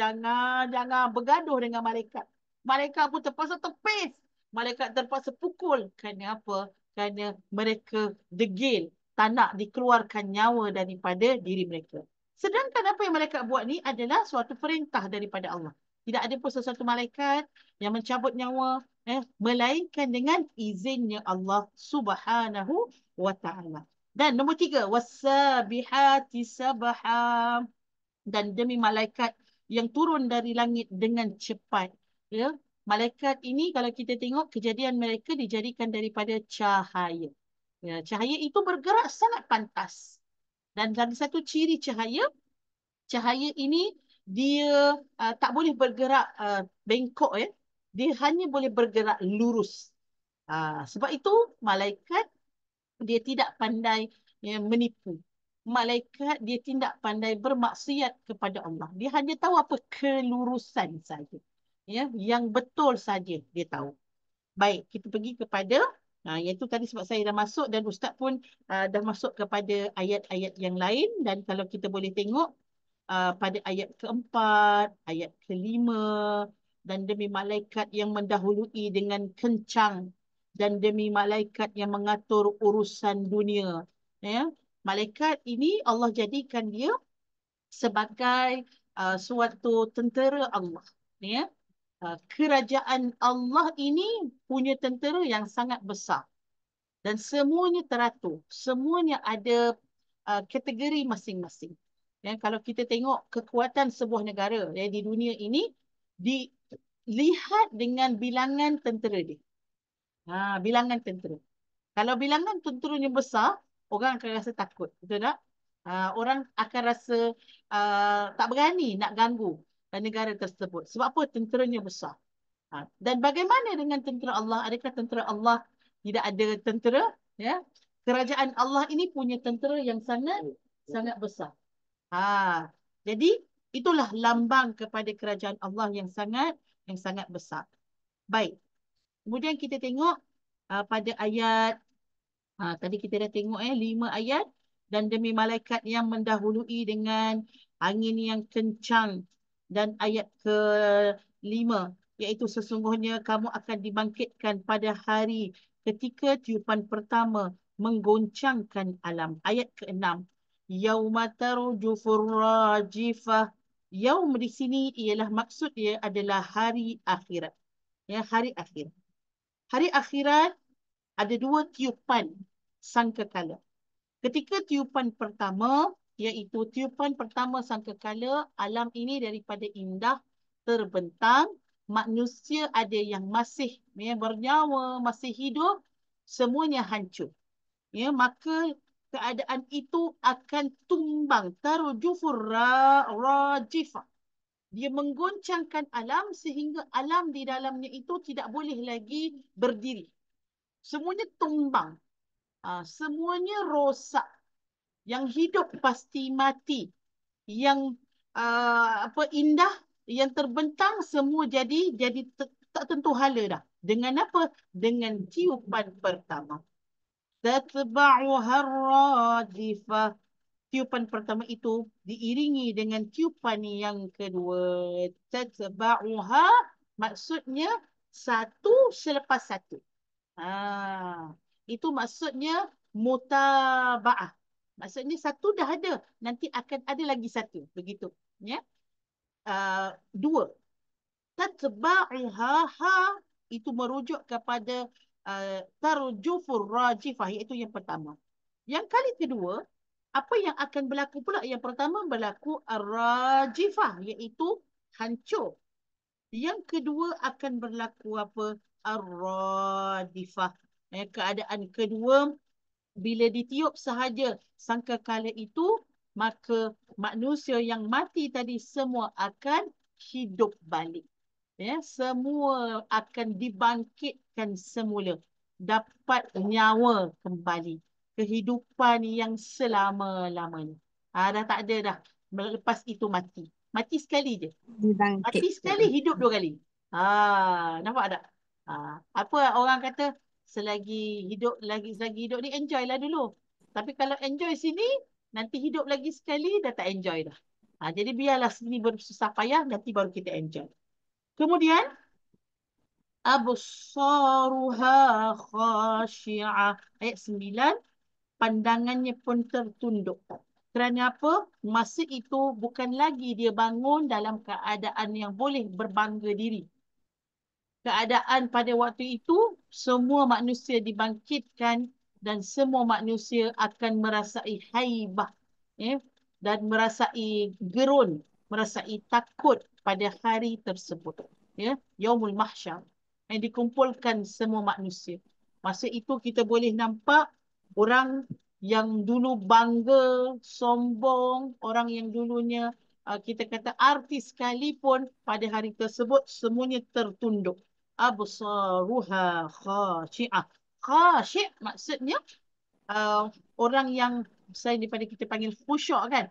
S1: jangan bergaduh dengan malaikat. Malaikat pun terpaksa tepis. Malaikat terpaksa pukul. Kerana apa? Kerana mereka degil. Tak nak dikeluarkan nyawa daripada diri mereka. Sedangkan apa yang malaikat buat ni adalah suatu perintah daripada Allah. Tidak ada pun sesuatu malaikat yang mencabut nyawa, melainkan dengan izinnya Allah Subhanahu wa ta'ala. Dan nombor 3, wasabihati sabha. Dan demi malaikat yang turun dari langit dengan cepat. Ya, malaikat ini kalau kita tengok kejadian mereka dijadikan daripada cahaya. Ya, cahaya itu bergerak sangat pantas. Dan satu ciri cahaya ini dia tak boleh bergerak bengkok, ya. Dia hanya boleh bergerak lurus. Sebab itu malaikat dia tidak pandai menipu. Malaikat dia tidak pandai bermaksiat kepada Allah. Dia hanya tahu apa kelurusan saja. Ya, yang betul saja dia tahu. Baik, kita pergi kepada iaitu tadi sebab saya dah masuk dan Ustaz pun dah masuk kepada ayat-ayat yang lain. Dan kalau kita boleh tengok pada ayat keempat, ayat kelima, dan demi malaikat yang mendahului dengan kencang, dan demi malaikat yang mengatur urusan dunia. Ya, malaikat ini Allah jadikan dia sebagai suatu tentera Allah. Ya, kerajaan Allah ini punya tentera yang sangat besar. Dan semuanya teratur. Semuanya ada kategori masing-masing. Ya, kalau kita tengok kekuatan sebuah negara di dunia ini, dilihat dengan bilangan tentera dia. Bilangan tentera. Kalau bilangan tenteranya besar, orang akan rasa takut. Betul tak? Orang akan rasa tak berani nak ganggu negara tersebut. Sebab apa? Tenteranya besar. Dan bagaimana dengan tentera Allah? Adakah tentera Allah tidak ada tentera? Ya? Kerajaan Allah ini punya tentera yang sangat besar. Jadi itulah lambang kepada kerajaan Allah yang sangat besar. Baik. Kemudian kita tengok pada ayat tadi kita dah tengok 5 ayat. Dan demi malaikat yang mendahului dengan angin yang kencang. Dan ayat ke-5, iaitu sesungguhnya kamu akan dibangkitkan pada hari ketika tiupan pertama menggoncangkan alam. Ayat ke-6, yauma tarjufur rajifah. Yaum di sini ialah maksud dia adalah hari akhirat. Ya, hari akhirat. Hari akhirat ada 2 tiupan sangkakala. Ketika tiupan pertama, iaitu tiupan pertama sangkakala, alam ini daripada indah terbentang, manusia ada yang masih bernyawa, masih hidup, semuanya hancur. Ya, maka keadaan itu akan tumbang. Tarjufur rajifah. Dia menggoncangkan alam sehingga alam di dalamnya itu tidak boleh lagi berdiri. Semuanya tumbang. Semuanya rosak. Yang hidup pasti mati. Yang indah, yang terbentang semua jadi tak tentu hala dah. Dengan apa? Dengan tiupan pertama. Tatba'uha radifah. Tiupan pertama itu diiringi dengan tiupan yang kedua. Tatba'uha maksudnya satu selepas satu. Itu maksudnya mutaba'ah. Maksudnya satu dah ada, nanti akan ada lagi satu. Begitu. Ya. Dua. Tatba'uha ha itu merujuk kepada tarjufur rajifah, iaitu yang pertama. Yang kali kedua, apa yang akan berlaku pula? Yang pertama berlaku ar-rajifah, iaitu hancur. Yang kedua akan berlaku apa? Ar-radifah. Keadaan kedua, bila ditiup sahaja sangkakala itu, maka manusia yang mati tadi semua akan hidup balik. Ya, semua akan dibangkitkan semula. Dapat nyawa kembali. Kehidupan yang selama-lamanya. Dah tak ada dah. Lepas itu mati. Mati sekali je. Mati sekali, hidup dua kali. Nampak tak? Apa orang kata, selagi hidup hidup ni enjoy lah dulu. Tapi kalau enjoy sini, nanti hidup lagi sekali dah tak enjoy dah. Jadi biarlah sini bersusah payah, nanti baru kita enjoy. Kemudian absaruha khashi'ah. Ayat 9, pandangannya pun tertunduk. Kerana apa? Masa itu bukan lagi dia bangun dalam keadaan yang boleh berbangga diri. Keadaan pada waktu itu, semua manusia dibangkitkan dan semua manusia akan merasai haibah, dan merasai gerun, merasai takut pada hari tersebut. Yaumul Mahsyar, yang dikumpulkan semua manusia. Masa itu kita boleh nampak orang yang dulu bangga, sombong, orang yang dulunya kita kata artis sekalipun, pada hari tersebut semuanya tertunduk. Absaruha khashi'ah. Khashi' maksudnya orang yang selain daripada kita panggil khusyuk kan.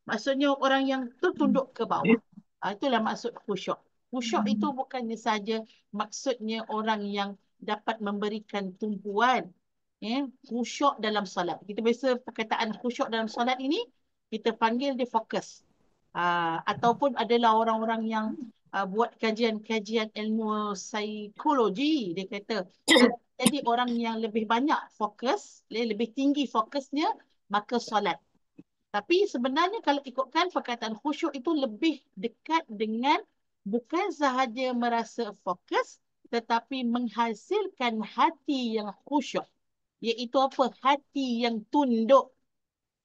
S1: Maksudnya orang yang tertunduk ke bawah. Itulah maksud khusyuk. Khusyuk itu bukannya saja maksudnya orang yang dapat memberikan tumpuan. Khusyuk dalam solat. Kita biasa perkataan khusyuk dalam solat ini, kita panggil dia fokus. Ataupun adalah orang-orang yang buat kajian-kajian ilmu psikologi, dia kata. Jadi orang yang lebih banyak fokus, lebih tinggi fokusnya, maka solat. Tapi sebenarnya kalau ikutkan perkataan khusyuk itu lebih dekat dengan bukan sahaja merasa fokus, tetapi menghasilkan hati yang khusyuk. Iaitu apa? Hati yang tunduk.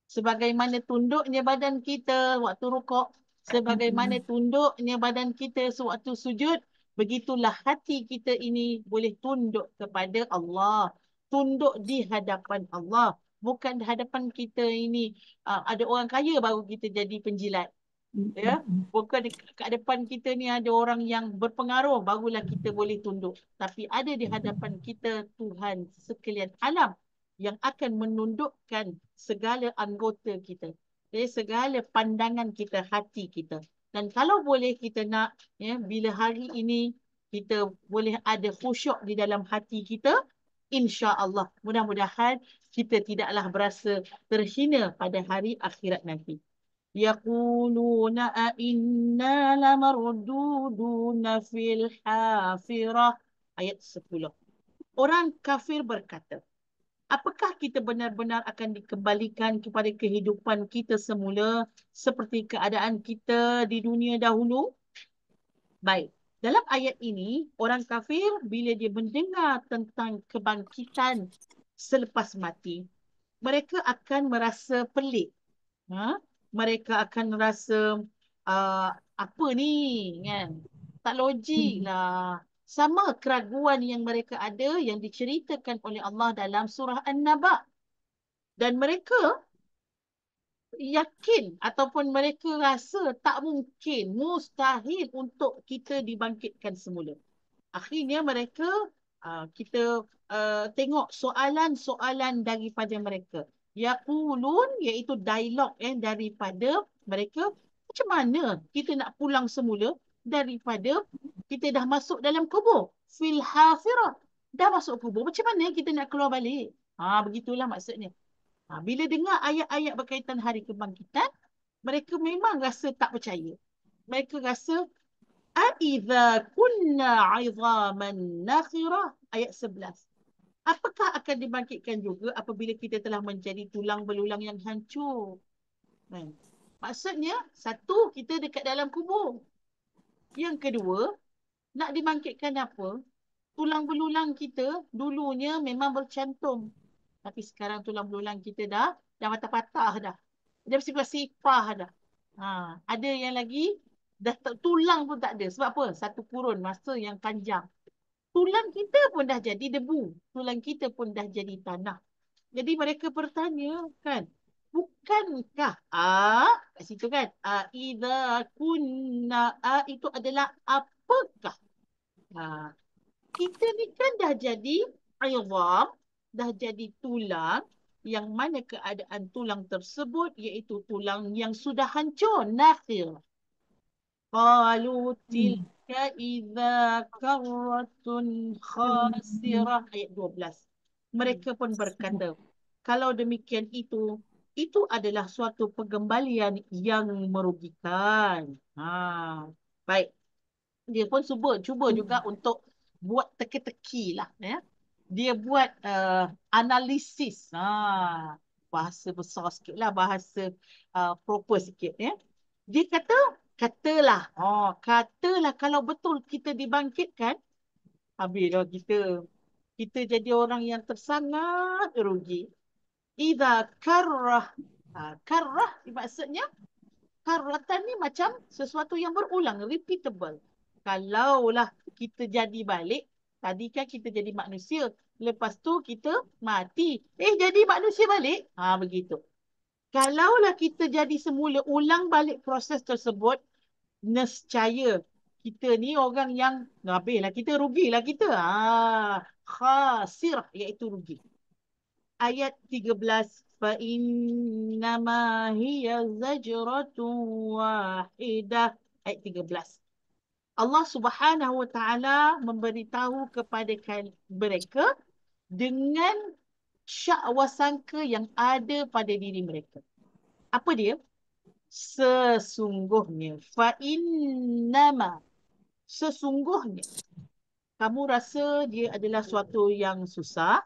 S1: Sebagaimana tunduknya badan kita waktu rukuk, sebagaimana tunduknya badan kita sewaktu sujud, begitulah hati kita ini boleh tunduk kepada Allah. Tunduk di hadapan Allah. Bukan di hadapan kita ini ada orang kaya baru kita jadi penjilat. Bukan di depan kita ni ada orang yang berpengaruh barulah kita boleh tunduk. Tapi ada di hadapan kita Tuhan sekalian alam yang akan menundukkan segala anggota kita. Segala pandangan kita, hati kita. Dan kalau boleh kita nak, bila hari ini kita boleh ada khusyuk di dalam hati kita, insya-Allah, mudah-mudahan kita tidaklah berasa terhina pada hari akhirat nanti. Yaquluna a inna lamarduduna fil hafirah. Ayat 10. Orang kafir berkata, apakah kita benar-benar akan dikembalikan kepada kehidupan kita semula seperti keadaan kita di dunia dahulu? Baik. Dalam ayat ini, orang kafir bila dia mendengar tentang kebangkitan selepas mati, mereka akan merasa pelik. Mereka akan rasa apa ni kan? Tak logik lah. Sama keraguan yang mereka ada yang diceritakan oleh Allah dalam surah An-Naba. Dan mereka yakin ataupun mereka rasa tak mungkin, mustahil untuk kita dibangkitkan semula. Akhirnya mereka kita tengok soalan-soalan daripada mereka. Yaqulun, iaitu dialog daripada mereka. Macam mana kita nak pulang semula daripada kita dah masuk dalam kubur? Fil hafirah. Dah masuk kubur. Macam mana kita nak keluar balik? Begitulah maksudnya. Bila dengar ayat-ayat berkaitan hari kebangkitan, mereka memang rasa tak percaya. Mereka rasa Aidza kunna 'idhaman nakhirah, ayat 11. Apakah akan dibangkitkan juga apabila kita telah menjadi tulang belulang yang hancur? Kan? Maksudnya, satu, kita dekat dalam kubur. Yang kedua, nak dibangkitkan apa? Tulang belulang kita dulunya memang bercantum. Tapi sekarang tulang belulang kita dah patah-patah dah. Dia bersifat-sifat dah. Ada yang lagi tulang pun tak ada. Sebab apa? Satu kurun masa yang panjang. Tulang kita pun dah jadi debu. Tulang kita pun dah jadi tanah. Jadi mereka bertanya kan, bukankah kat situ kan, idza kunna, itu adalah apakah? Kita ni kan dah jadi idham, dah jadi tulang, yang mana keadaan tulang tersebut iaitu tulang yang sudah hancur, nakhir. Qalu tilka idza karratun khasirah, ayat 12. Mereka pun berkata, kalau demikian itu adalah suatu pengembalian yang merugikan. Baik. Dia pun cuba juga untuk buat teka-teki lah. Ya. Dia buat analisis. Bahasa besar sikit lah. Bahasa proper sikit. Ya. Dia katalah kalau betul kita dibangkitkan, habislah kita jadi orang yang tersangat rugi. Idza karrah. Karrah maksudnya, karratan ni macam sesuatu yang berulang, repeatable. Kalaulah kita jadi balik, tadi kan kita jadi manusia, lepas tu kita mati. Jadi manusia balik? Begitu. Kalaulah kita jadi semula, ulang balik proses tersebut, nescaya kita ni orang yang habislah, kita rugilah kita. Khasirah, iaitu rugi. Ayat 13, fa innama hiya zajratun wahidah. Ayat 13. Allah Subhanahu wa taala memberitahu kepada mereka dengan syakwasangka yang ada pada diri mereka. Apa dia? Sesungguhnya, fa innama, sesungguhnya. Kamu rasa dia adalah suatu yang susah,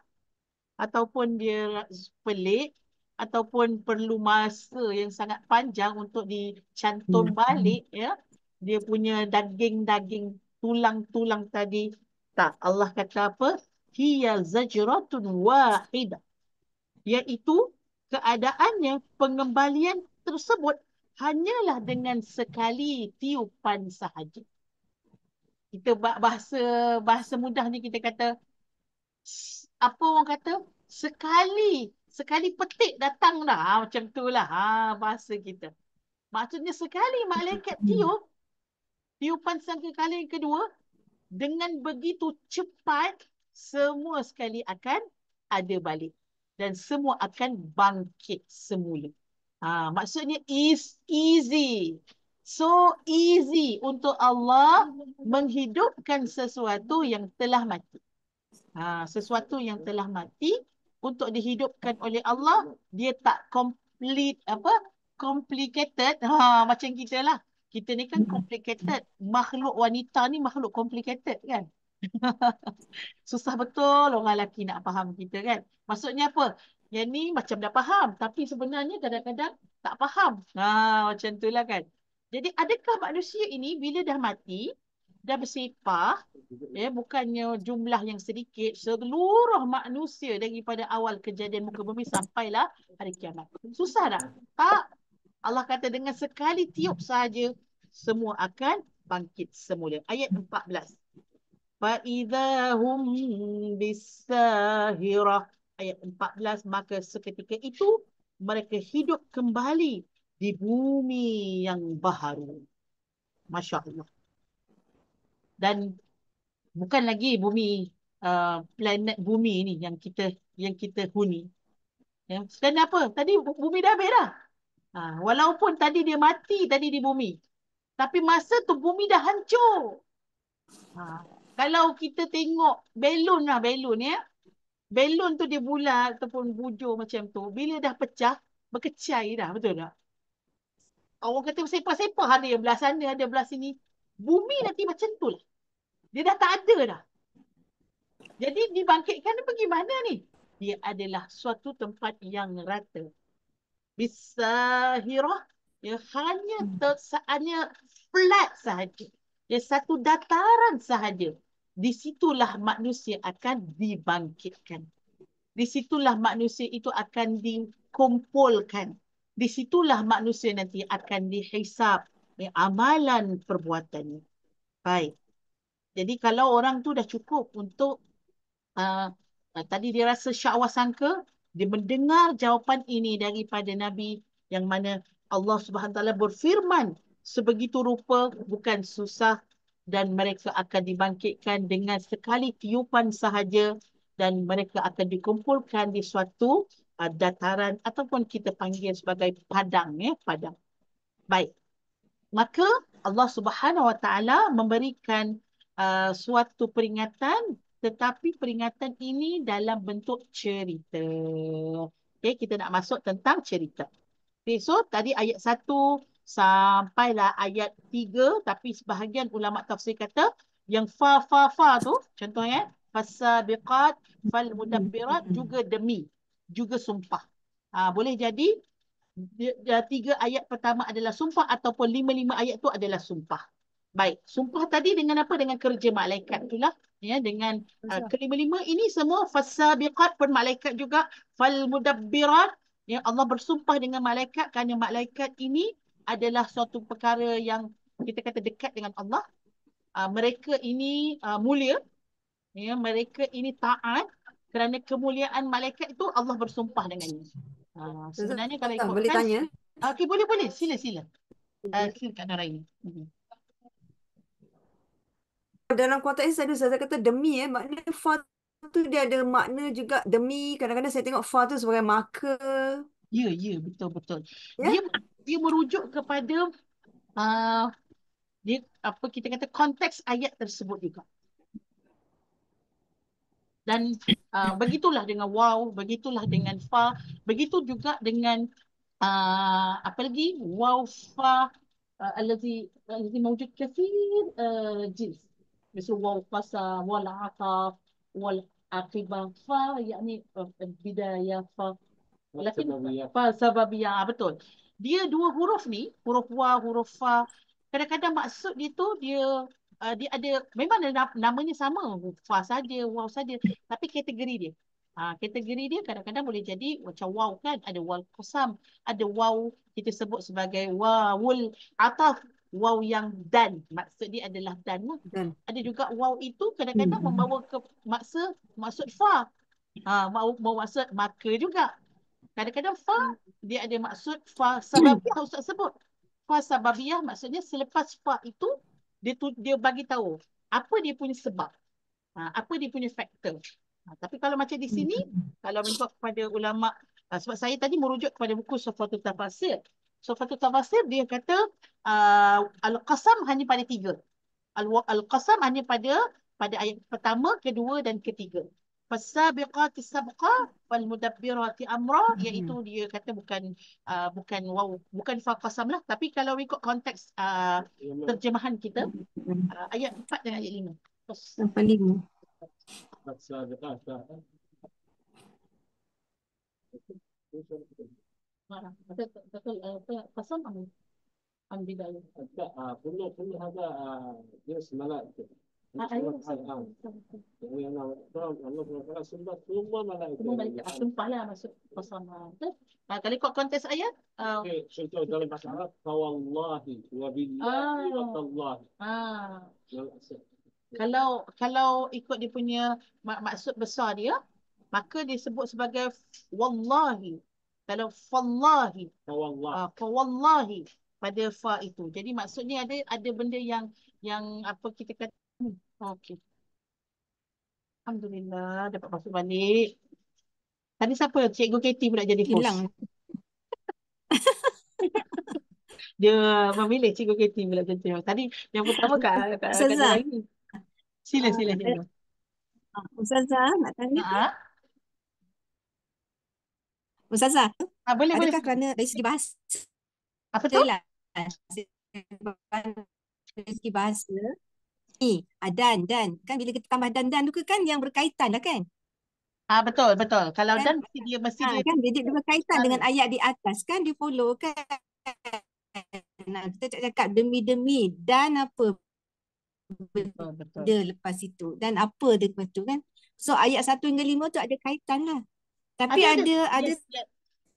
S1: ataupun dia pelik, ataupun perlu masa yang sangat panjang untuk dicantum balik, ya, dia punya daging-daging, tulang-tulang tadi. Tak, Allah kata apa? Hiya zajratun wahidah. Iaitu keadaannya, pengembalian tersebut hanyalah dengan sekali tiupan sahaja. Kita bahasa mudah ni kita kata, apa orang kata, sekali petik datang dah. Macam tu lah bahasa kita. Maksudnya sekali malaikat tiupan sangkakala yang kedua, dengan begitu cepat, semua sekali akan ada balik. Dan semua akan bangkit semula. Maksudnya is easy. So easy untuk Allah menghidupkan sesuatu yang telah mati. Sesuatu yang telah mati untuk dihidupkan oleh Allah, dia tak complicated macam kita lah. Kita ni kan complicated. Makhluk wanita ni makhluk complicated kan. Susah betul orang lelaki nak faham kita kan. Maksudnya apa? Yang ni macam dah faham, tapi sebenarnya kadang-kadang tak faham. Macam tu lah kan. Jadi adakah manusia ini bila dah mati, dah bersepah, bukannya jumlah yang sedikit, seluruh manusia daripada awal kejadian muka bumi sampailah hari kiamat. Susah tak? Tak. Allah kata dengan sekali tiup sahaja, semua akan bangkit semula. Ayat 14. فَإِذَا هُمْ بِالسَّاهِرَةِ. Ayat 14, maka seketika itu mereka hidup kembali di bumi yang baharu. Masya Allah. Dan bukan lagi bumi, planet bumi ni yang kita huni. Ya. Dan apa? Tadi bumi dah habis dah. Walaupun tadi dia mati tadi di bumi, tapi masa tu bumi dah hancur. Kalau kita tengok belon ya. Belon tu dia bulat ataupun bujur macam tu. Bila dah pecah, berkecai dah. Betul tak? Orang kata sepah-sepah, ada yang belah sana, ada belah sini. Bumi nanti macam tu lah. Dia dah tak ada dah. Jadi dibangkitkan ni pergi mana ni? Dia adalah suatu tempat yang rata. Bisahirah, dia hanya flat sahaja. Dia satu dataran sahaja. Di situlah manusia akan dibangkitkan. Di situlah manusia itu akan dikumpulkan. Di situlah manusia nanti akan dihisap amalan perbuatannya. Baik. Jadi kalau orang tu dah cukup untuk tadi dia rasa syakwa sangka, dia mendengar jawapan ini daripada Nabi yang mana Allah Subhanahu Wa Taala berfirman sebegitu rupa bukan susah dan mereka akan dibangkitkan dengan sekali tiupan sahaja dan mereka akan dikumpulkan di suatu dataran ataupun kita panggil sebagai padang, ya, padang. Baik. Maka Allah Subhanahu Wa Taala memberikan suatu peringatan, tetapi peringatan ini dalam bentuk cerita. Okay, kita nak masuk tentang cerita. Okay, so tadi ayat 1 sampailah ayat 3, tapi sebahagian ulama tafsir kata yang fa tu, contohnya fasabiqat, falmudabbirat juga demi, juga sumpah. Boleh jadi 3 ayat pertama adalah sumpah ataupun 5 ayat tu adalah sumpah. Baik, sumpah tadi dengan apa? Dengan kerja malaikat itulah, ya, dengan kelima-lima ini semua fasabiqat pun malaikat juga, falmudabbirat, ya, Allah bersumpah dengan malaikat kerana malaikat ini adalah suatu perkara yang kita kata dekat dengan Allah. Mereka ini mulia, ya, mereka ini taat, kerana kemuliaan malaikat itu Allah bersumpah dengannya. Sebenarnya kalau ikutkan
S5: boleh tanya?
S1: okey, boleh sila. Sila Kak Naraini.
S5: Dalam konteks tadi saya kata demi, maknanya fa tu dia ada makna juga demi. Kadang-kadang saya tengok fa tu sebagai marker.
S1: Ya, betul.
S5: Ya?
S1: Dia merujuk kepada dia apa kita kata konteks ayat tersebut juga. Dan begitulah dengan waw, begitulah dengan fa, begitu juga dengan apa lagi? Waw, fa, الذي موجود كثير جنس مثل واو القسم والعطف والعاقبة يعني البداية لكن سببية betul. Dia dua huruf ni, huruf wa, huruf fa, kadang-kadang maksud dia tu dia ada memang namanya sama, fa saja, waw saja, tapi kategori dia. Kategori dia kadang-kadang boleh jadi macam waw kan, ada waw qasam, ada waw kita sebut sebagai wawul ataf, waw yang dan, maksud dia adalah dan lah. Ada juga waw itu kadang-kadang membawa ke maksud fa, maksud maka juga. Kadang-kadang fa dia ada maksud fa sababiyah, Ustaz sebut. Fa sababiyah maksudnya selepas fa itu dia bagi tahu apa dia punya sebab. Apa dia punya faktor. Tapi kalau macam di sini, kalau mengikut kepada ulama, sebab saya tadi merujuk kepada buku Sufatul Tafasir. Sufatul Tafasir dia kata Al-Qasam hanya pada 3. Al-Qasam hanya pada ayat pertama, kedua dan ketiga. Fasabiqati sabqa wal mudabbirati amra, iaitu dia kata bukan wow, bukan fa qasam lah, tapi kalau ikut konteks terjemahan kita, ayat 4 dan ayat 5.
S2: Sampai 5.
S1: Betul qasam bidayah.
S6: كله هذا جنس ملائكة. الله سبحانه وتعالى ثم ملائكة.
S1: Sumpah lah maksud qasam. Kalau ikut konteks ayat,
S6: contoh dalam bahasa Arab, fawallahi wa billahi wa tallahi.
S1: Kalau ikut dia punya maksud besar dia, maka disebut sebagai wallahi. Kalau fallahi, fawallahi pada fa itu. Jadi maksudnya ada benda yang apa kita kata. Okey. Alhamdulillah dapat masuk balik. Tadi siapa? Cikgu Katie pula jadi host.
S2: Hilang.
S1: Dia memilih Cikgu Katie pula jadi host. Tadi yang pertama Kak
S2: Ustazah.
S1: lagi. Sila.
S2: Ustazah nak tanya. Ustazah,
S1: Boleh.
S2: adakah kerana dari segi bahasa?
S1: Apa tu?
S2: dari segi bahasa ni dan kan bila kita tambah dan tu kan yang berkaitan lah kan.
S1: Betul, betul. Kalau
S2: Kan
S1: dan mesti dia
S2: kan dia berkaitan dengan
S1: setara.
S2: ayat di atas kan dia follow kan. Nah, kita cakap demi dan apa
S1: Betul, betul.
S2: benda lepas itu dan apa dia lepas tu kan. So ayat 1 hingga 5 tu ada kaitan lah. Tapi
S1: Ada.
S2: ada
S1: Yes, yes.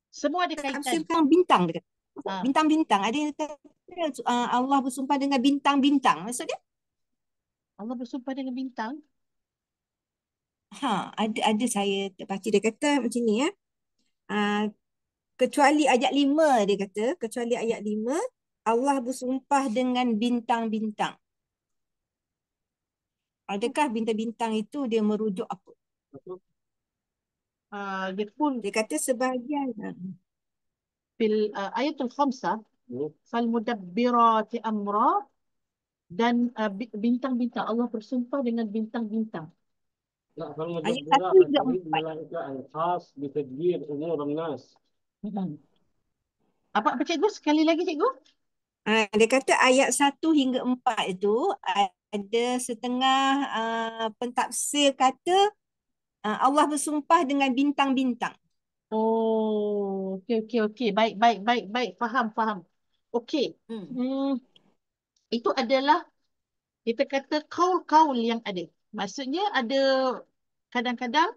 S1: Semua ada kaitan.
S2: tafsirkan bintang dia kata.
S1: Ah,
S2: Bintang-bintang. Ada yang kata Allah bersumpah dengan bintang-bintang. Maksud dia?
S1: Allah bersumpah dengan bintang.
S2: Ada saya baca dia kata macam ni ya. Kecuali ayat 5 dia kata, kecuali ayat 5 Allah bersumpah dengan bintang-bintang. Adakah bintang-bintang itu dia merujuk apa?
S1: Dia pun
S2: Dia kata sebahagian.
S1: fil ayatul khamsah fal mudabbirati amra dan bintang-bintang Allah bersumpah dengan bintang-bintang.
S6: لا
S2: Ayat
S6: فالمدبرات
S2: 1 hingga
S6: الحديث
S2: 4.
S6: الملائكة الخاص بتدبير أمور الناس.
S1: Apa cikgu? Sekali lagi cikgu.
S2: Dia kata ayat 1 hingga 4 itu ada setengah pentafsir kata Allah bersumpah dengan bintang-bintang.
S1: Oh, okey. Baik. Faham. Okey. Itu adalah kita kata kaul-kaul yang ada. Maksudnya ada kadang-kadang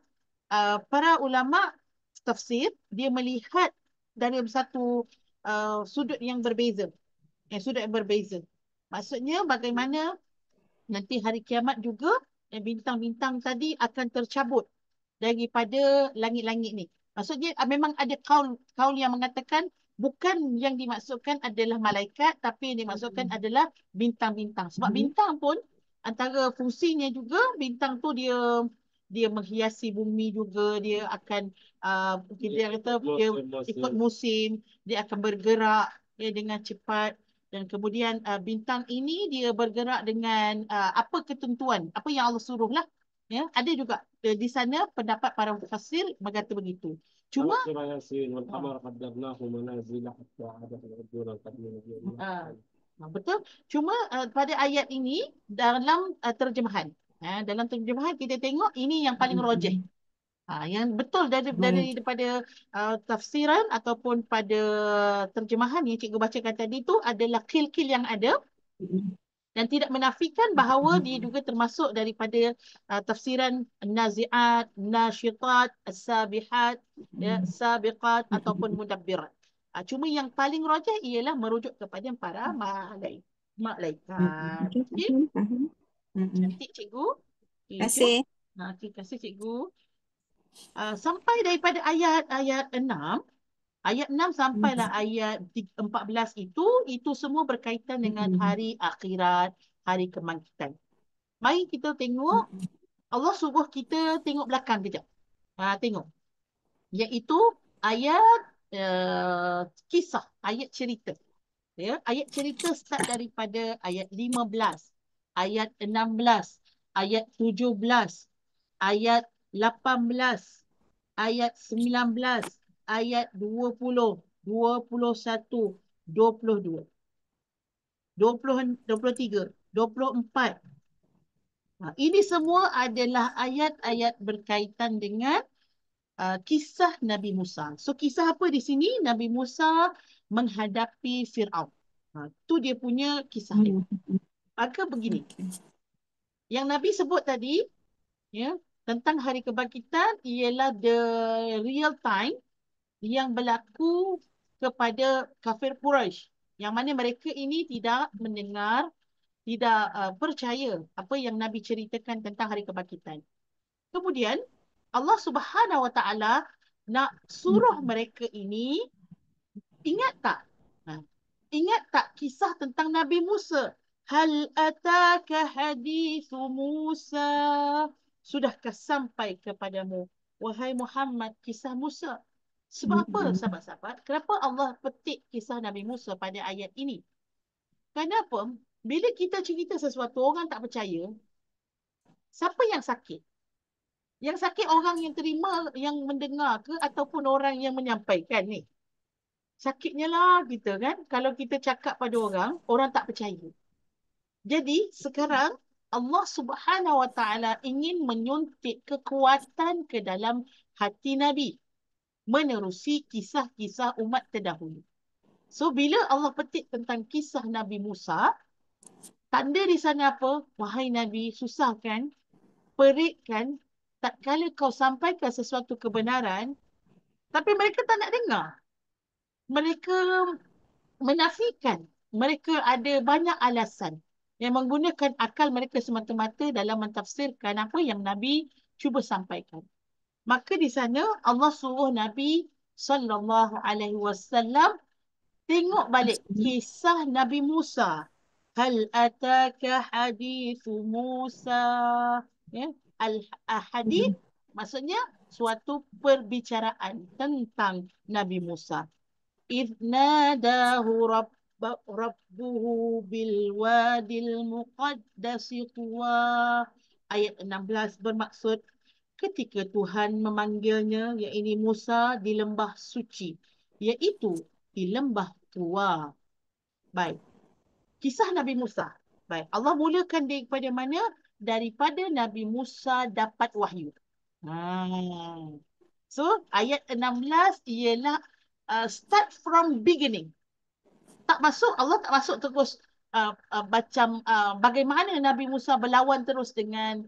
S1: para ulama tafsir dia melihat dari satu sudut yang berbeza. Sudut yang berbeza. Maksudnya bagaimana nanti hari kiamat juga bintang-bintang tadi akan tercabut daripada langit-langit ni. Maksudnya memang ada kaul yang mengatakan bukan yang dimaksudkan adalah malaikat tapi yang dimaksudkan adalah bintang-bintang. Sebab bintang pun antara fungsinya juga bintang tu dia menghiasi bumi juga, dia akan kita kata dia ikut musim, dia akan bergerak dengan cepat dan kemudian bintang ini dia bergerak dengan apa ketentuan, apa yang Allah suruh lah. Ya, ada juga di sana pendapat para mufassir berkata begitu. Cuma
S6: سورة ياسين والقمر قدرناه منازل حتى عاد العرجون القديم.
S1: betul. Cuma pada ayat ini dalam terjemahan. Dalam terjemahan kita tengok ini yang paling rajih. Yang betul daripada tafsiran ataupun pada terjemahan yang cikgu bacakan tadi tu adalah khil-khil yang ada dan tidak menafikan bahawa dia juga termasuk daripada tafsiran nazi'at, nasyitat, as-sabihat, sabiqat ataupun mudabbirat. Cuma yang paling rajih ialah merujuk kepada para malaikat. Okey, cantik cikgu.
S2: Terima kasih.
S1: Terima kasih cikgu. Sampai daripada ayat 6, ayat 6 sampailah ayat 14 itu semua berkaitan dengan hari akhirat, hari kebangkitan. Mari kita tengok, Allah suruh kita tengok belakang kejap. Tengok. Iaitu ayat kisah, ayat cerita. Ya, ayat cerita start daripada ayat 15, ayat 16, ayat 17, ayat 18, ayat 19, ayat 20, 21, 22, 23, 24. Ini semua adalah ayat-ayat berkaitan dengan kisah Nabi Musa. So kisah apa di sini? Nabi Musa menghadapi Fir'aun. Itu dia punya kisah dia. Maka begini. Yang Nabi sebut tadi, ya, tentang hari kebangkitan ialah the real time yang berlaku kepada kafir Quraisy. Yang mana mereka ini tidak mendengar, tidak percaya apa yang Nabi ceritakan tentang hari kebangkitan. Kemudian Allah Subhanahu Wa Taala nak suruh mereka ini ingat tak? Ingat tak kisah tentang Nabi Musa? Hal ataka hadithu Musa? Sudahkah sampai kepadamu wahai Muhammad kisah Musa? Sebab apa sahabat-sahabat? Kenapa Allah petik kisah Nabi Musa pada ayat ini? Kenapa? Bila kita cerita sesuatu orang tak percaya, siapa yang sakit? Yang sakit orang yang terima, yang mendengar ke ataupun orang yang menyampaikan ni? Sakitnya lah kita kan. Kalau kita cakap pada orang, orang tak percaya. Jadi sekarang Allah Subhanahu Wa Taala ingin menyuntik kekuatan ke dalam hati Nabi menerusi kisah-kisah umat terdahulu. So bila Allah petik tentang kisah Nabi Musa, tanda di sana apa? Wahai Nabi, susah kan? Perik kan? Tak kala kau sampaikan sesuatu kebenaran, tapi mereka tak nak dengar. Mereka menafikan. Mereka ada banyak alasan yang menggunakan akal mereka semata-mata dalam mentafsirkan apa yang Nabi cuba sampaikan. Maka di sana Allah suruh Nabi SAW tengok balik kisah Nabi Musa. Hal ataka hadithu Musa. Ya, hadith maksudnya suatu perbicaraan tentang Nabi Musa. إذ ناداه ربه بالوادي المقدس طوى. Ayat 16 bermaksud ketika Tuhan memanggilnya, iaitu Musa, di lembah suci, iaitu di lembah Tua. Baik, kisah Nabi Musa. Baik, Allah mulakan daripada mana? Daripada Nabi Musa dapat wahyu. So, ayat 16 ialah start from beginning. Allah tak masuk terus macam bagaimana Nabi Musa berlawan terus dengan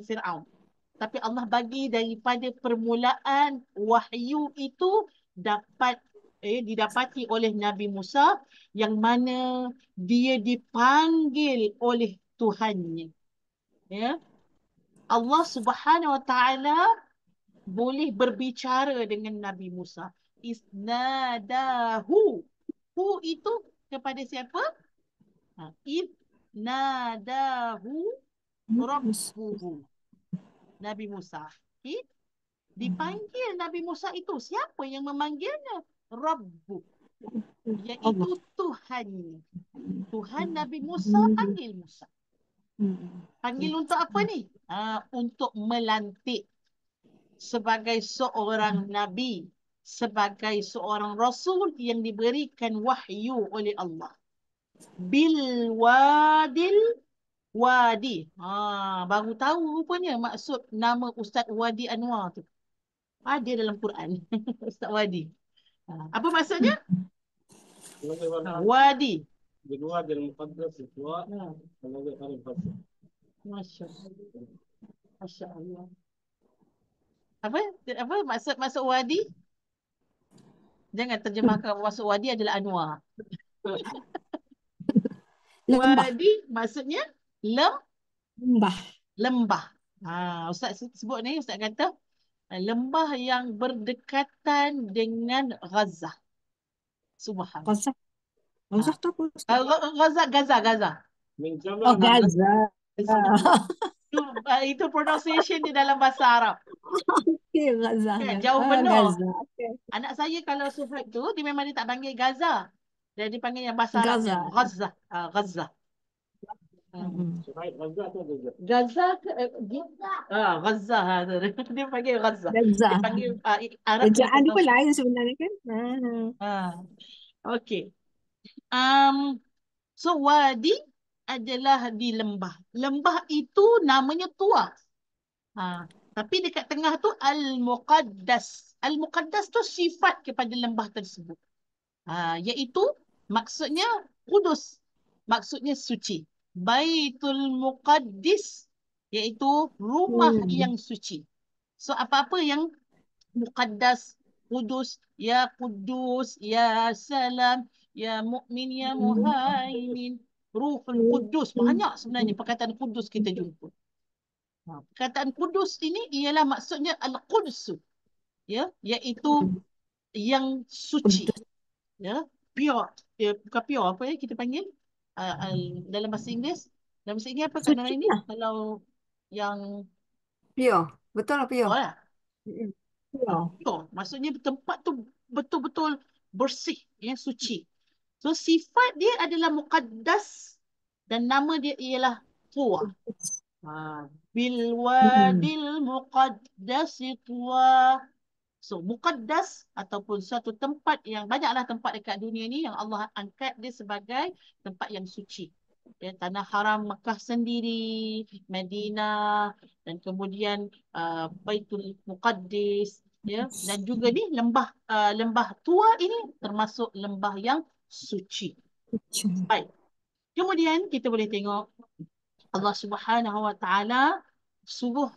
S1: Firaun. Tapi Allah bagi daripada permulaan wahyu itu didapati oleh Nabi Musa, yang mana dia dipanggil oleh Tuhannya. Ya. Allah Subhanahu Wa Taala boleh berbicara dengan Nabi Musa. Isnadahu. Hu itu kepada siapa? Nadahu Rabbuhu. Nabi Musa. Okay? Dipanggil Nabi Musa itu. Siapa yang memanggilnya? Rabbu. Iaitu Tuhannya. Tuhan Nabi Musa panggil Musa. Panggil untuk apa ni? Untuk melantik sebagai seorang Nabi, sebagai seorang Rasul yang diberikan wahyu oleh Allah. Bil wadi. Baru tahu rupanya maksud nama Ustaz Wadi Anwar tu. Ada dalam Quran. Ustaz Wadi. Apa maksudnya? Wadi.
S6: بالوادي المقدس طوى الذي خرج فسح.
S1: Masya Allah. Masya Allah. Apa maksud wadi? Jangan terjemahkan maksud wadi adalah Anwar. Wadi maksudnya
S2: lembah.
S1: Lembah. Ustaz sebut ni, Ustaz kata lembah yang berdekatan dengan Gaza. Subhanallah.
S2: Gaza tu apa?
S1: Gaza.
S6: من جمع
S2: Oh, Gaza.
S1: Itu pronunciation di dalam bahasa Arab.
S2: Okay, Gaza.
S1: Kan, jauh penuh.
S2: Gaza. Okay.
S1: Anak saya kalau Suhaib tu, dia memang dia tak panggil Gaza. Dia panggil yang bahasa
S2: Gaza.
S1: Arabnya. Gaza. Gaza.
S6: شوفي غزة غزة.
S1: Gaza ke Gaza. Dia panggil Gaza.
S2: Gaza.
S1: Dia panggil Arab.
S2: Ejaan dia pun lain sebenarnya kan?
S1: Okey. So wadi adalah di lembah. Lembah itu namanya Tua. Tapi dekat tengah tu Al-Muqaddas. Al-Muqaddas tu sifat kepada lembah tersebut. Iaitu maksudnya kudus. Maksudnya suci. Baitul Muqaddis, iaitu rumah yang suci. So apa-apa yang muqaddas, kudus, ya kudus, ya salam, ya mu'min, ya muhaimin, ruhul kudus. Banyak sebenarnya perkataan kudus kita jumpa. Perkataan kudus ini ialah maksudnya al-Quds, ya, iaitu yang suci, ya, pure, bukan pure, apa ya kita panggil dalam bahasa Inggeris. Dalam bahasa Inggeris apa kan orang ini? Kalau yang
S5: Pure. Betul lah pure.
S1: lah.
S2: Pure.
S1: Pure. Maksudnya tempat tu betul-betul bersih, yang suci. So sifat dia adalah muqaddas dan nama dia ialah Tua. Bil wadil muqaddasi Tua. So muqaddas ataupun suatu tempat yang banyaklah tempat dekat dunia ni yang Allah angkat dia sebagai tempat yang suci. ya, tanah haram Mekah sendiri, Madinah, dan kemudian Baitul Muqaddis, ya, dan juga ni lembah tua ini termasuk lembah yang suci. Baik. Kemudian kita boleh tengok Allah Subhanahu wa taala suruh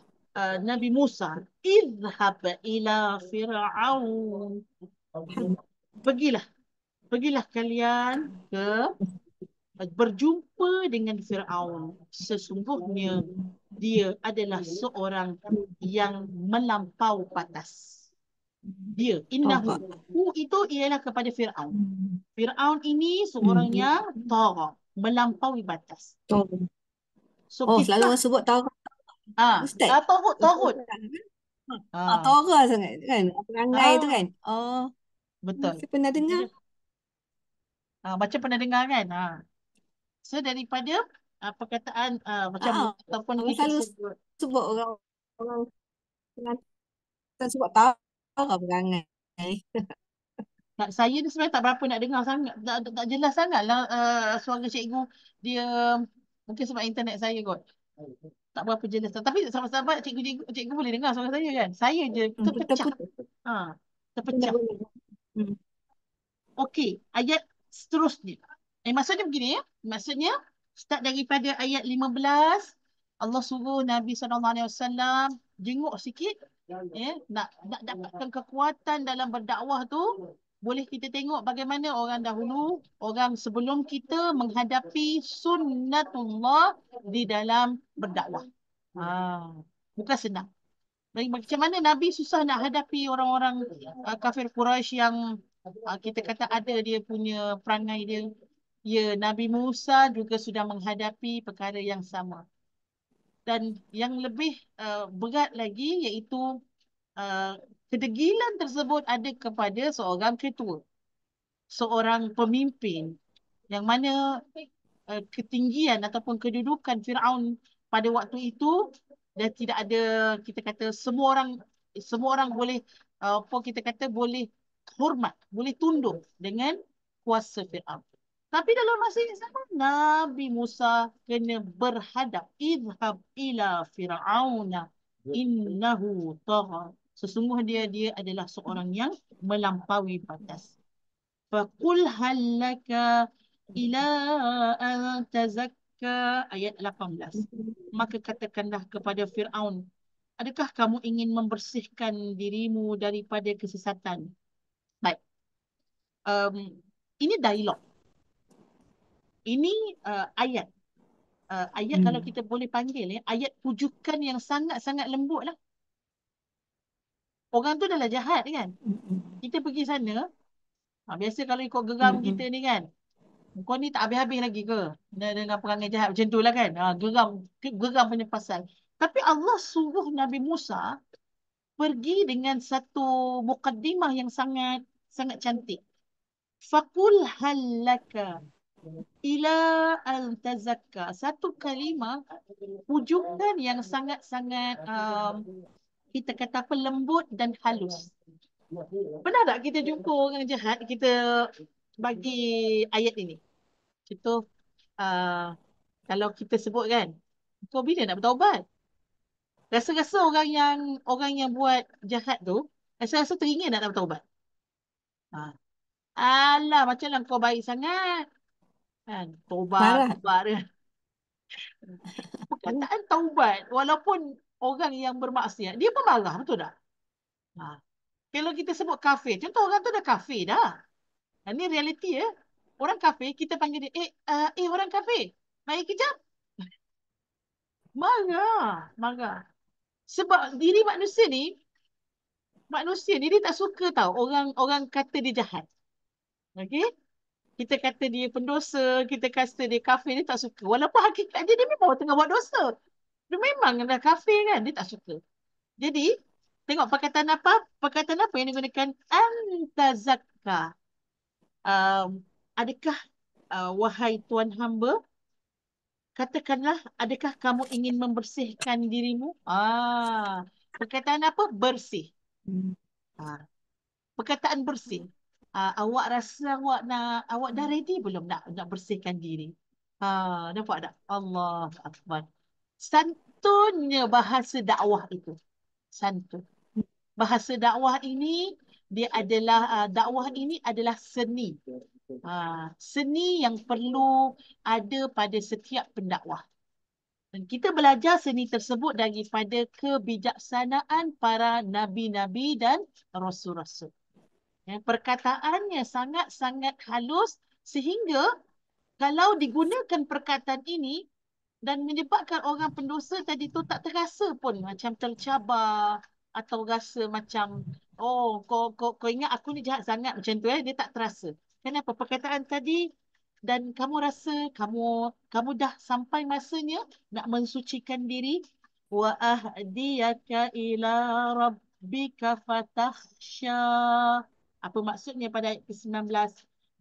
S1: Nabi Musa, "Idhhab ila Fir'aun." Pergilah, pergilah kalian ke berjumpa dengan Firaun. Sesungguhnya dia adalah seorang yang melampau batas. Dia, innahu.
S2: Taubat.
S1: Itu ialah kepada Firaun. Firaun ini seorang yang tagha, melampaui batas.
S2: Taubat.
S1: So
S2: Oh, selalu
S1: kisah
S2: orang sebut Taurat, Ustaz.
S1: tahut.
S2: Taurat sangat kan? Perangai tu kan? Oh,
S1: Betul.
S2: saya pernah dengar.
S1: Macam pernah dengar kan? So daripada perkataan macam ataupun
S2: Orang
S1: kita
S2: selalu
S1: sebut
S2: sebut orang sebut Taurat perangai.
S1: saya ni sebenarnya tak berapa nak dengar sangat, tak jelas sangat lah suara cikgu dia, mungkin sebab internet saya kot, tak berapa jelas. Tapi sahabat-sahabat cikgu boleh dengar suara saya kan, saya je terpecah.
S2: Putus-putus.
S1: Terpecah. Okey, ayat seterusnya. Maksudnya begini ya. Maksudnya start daripada ayat 15, Allah suruh Nabi SAW jenguk sikit, ya, nak dapatkan kekuatan dalam berdakwah tu. Boleh kita tengok bagaimana orang dahulu, orang sebelum kita menghadapi sunnatullah di dalam berdakwah. Bukan senang. Macam mana Nabi susah nak hadapi orang-orang kafir Quraisy yang kita kata ada dia punya perangai dia. Ya, Nabi Musa juga sudah menghadapi perkara yang sama. Dan yang lebih berat lagi iaitu kedegilan tersebut ada kepada seorang ketua, seorang pemimpin, yang mana ketinggian ataupun kedudukan Firaun pada waktu itu dan tidak ada, kita kata semua orang boleh apa kita kata boleh hormat, boleh tunduk dengan kuasa Firaun. Tapi dalam masa yang sama Nabi Musa kena berhadap, idhab ila Fir'auna innahu tagha. Sesungguhnya dia adalah seorang yang melampaui batas. Faqul hallaka ila an tazakka, ayat 18. Maka katakanlah kepada Fir'aun, adakah kamu ingin membersihkan dirimu daripada kesesatan? Baik. Ini dialog. Ini ayat. Ayat kalau kita boleh panggil ya, ayat pujukan yang sangat-sangat lembut lah. Orang tu dah lah jahat kan. Kita pergi sana, biasa kalau ikut geram kita ni kan, kau ni tak habis-habis lagi ke dengan perangai jahat macam tu lah kan. Geram punya pasal. Tapi Allah suruh Nabi Musa pergi dengan satu mukaddimah yang sangat sangat cantik. Faqul hallaka ila al tazakka. Satu kalimah pujukan yang sangat-sangat kita kata apa, lembut dan halus. Pernah tak kita jumpa orang jahat, kita bagi ayat ini? Contoh, kalau kita sebut kan, kau bila nak bertaubat? Rasa-rasa orang yang buat jahat tu, rasa-rasa teringin nak bertaubat. Alah, macam lah kau baik sangat. Kan?
S2: Marah.
S1: Taubat. Perkataan taubat, walaupun orang yang bermaksiat, dia pun marah, betul tak? Kalau kita sebut kafir, contoh orang tu dah kafir dah. Ini realiti ya. Orang kafir, kita panggil dia, orang kafir, mari kejap. Marah. Sebab diri manusia ni dia tak suka tahu orang kata dia jahat. Okey? Kita kata dia pendosa, kita kata dia kafir, dia tak suka. Walaupun hakikatnya dia memang tengah buat dosa. Dia memang dah kafir kan, dia tak suka. Jadi, tengok perkataan apa? Perkataan apa yang digunakan? Antazakka. Adakah wahai tuan hamba, katakanlah, adakah kamu ingin membersihkan dirimu? Perkataan apa? Bersih. Perkataan bersih. Awak rasa awak dah ready belum nak bersihkan diri? Nampak tak? Allah Akbar. Santunnya bahasa dakwah itu. Santun. Bahasa dakwah ini, dakwah ini adalah seni. Seni yang perlu ada pada setiap pendakwah. Dan kita belajar seni tersebut daripada kebijaksanaan para nabi-nabi dan rasul-rasul. Perkataannya sangat-sangat halus sehingga kalau digunakan perkataan ini dan menyebabkan orang pendosa tadi tu tak terasa pun macam tercabar atau rasa macam kau ingat aku ni jahat sangat macam tu dia tak terasa. Kenapa? Perkataan tadi dan kamu rasa kamu dah sampai masanya nak mensucikan diri. Wa ahdiyaka ila rabbika fatakhsha. Apa maksudnya pada ayat ke-19?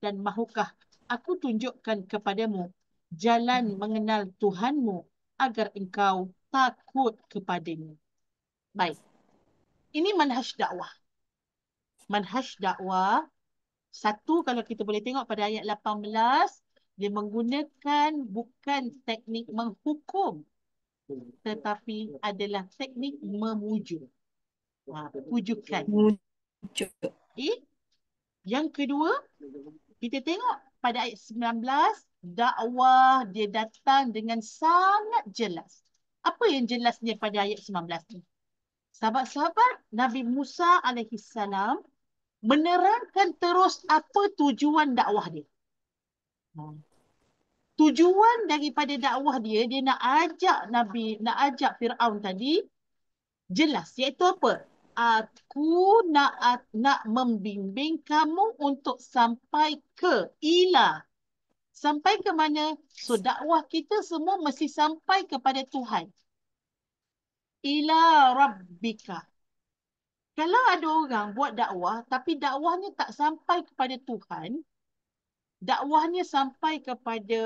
S1: Dan mahukah aku tunjukkan kepadamu jalan mengenal Tuhanmu agar engkau takut kepadanya. Baik. Ini manhaj dakwah. Manhaj dakwah. Satu, kalau kita boleh tengok pada ayat 18, dia menggunakan bukan teknik menghukum, tetapi adalah teknik memujuk. Pujukan.
S2: Muncul.
S1: Yang kedua, kita tengok pada ayat 19, dakwah dia datang dengan sangat jelas. Apa yang jelasnya pada ayat 19 ni? Sahabat-sahabat Nabi Musa alaihissalam menerangkan terus apa tujuan dakwah dia. Tujuan daripada dakwah dia nak ajak Firaun tadi jelas, iaitu apa? Aku nak membimbing kamu untuk sampai ke ila. Sampai ke mana? So dakwah kita semua mesti sampai kepada Tuhan. Ila rabbika. Kalau ada orang buat dakwah tapi dakwahnya tak sampai kepada Tuhan, dakwahnya sampai kepada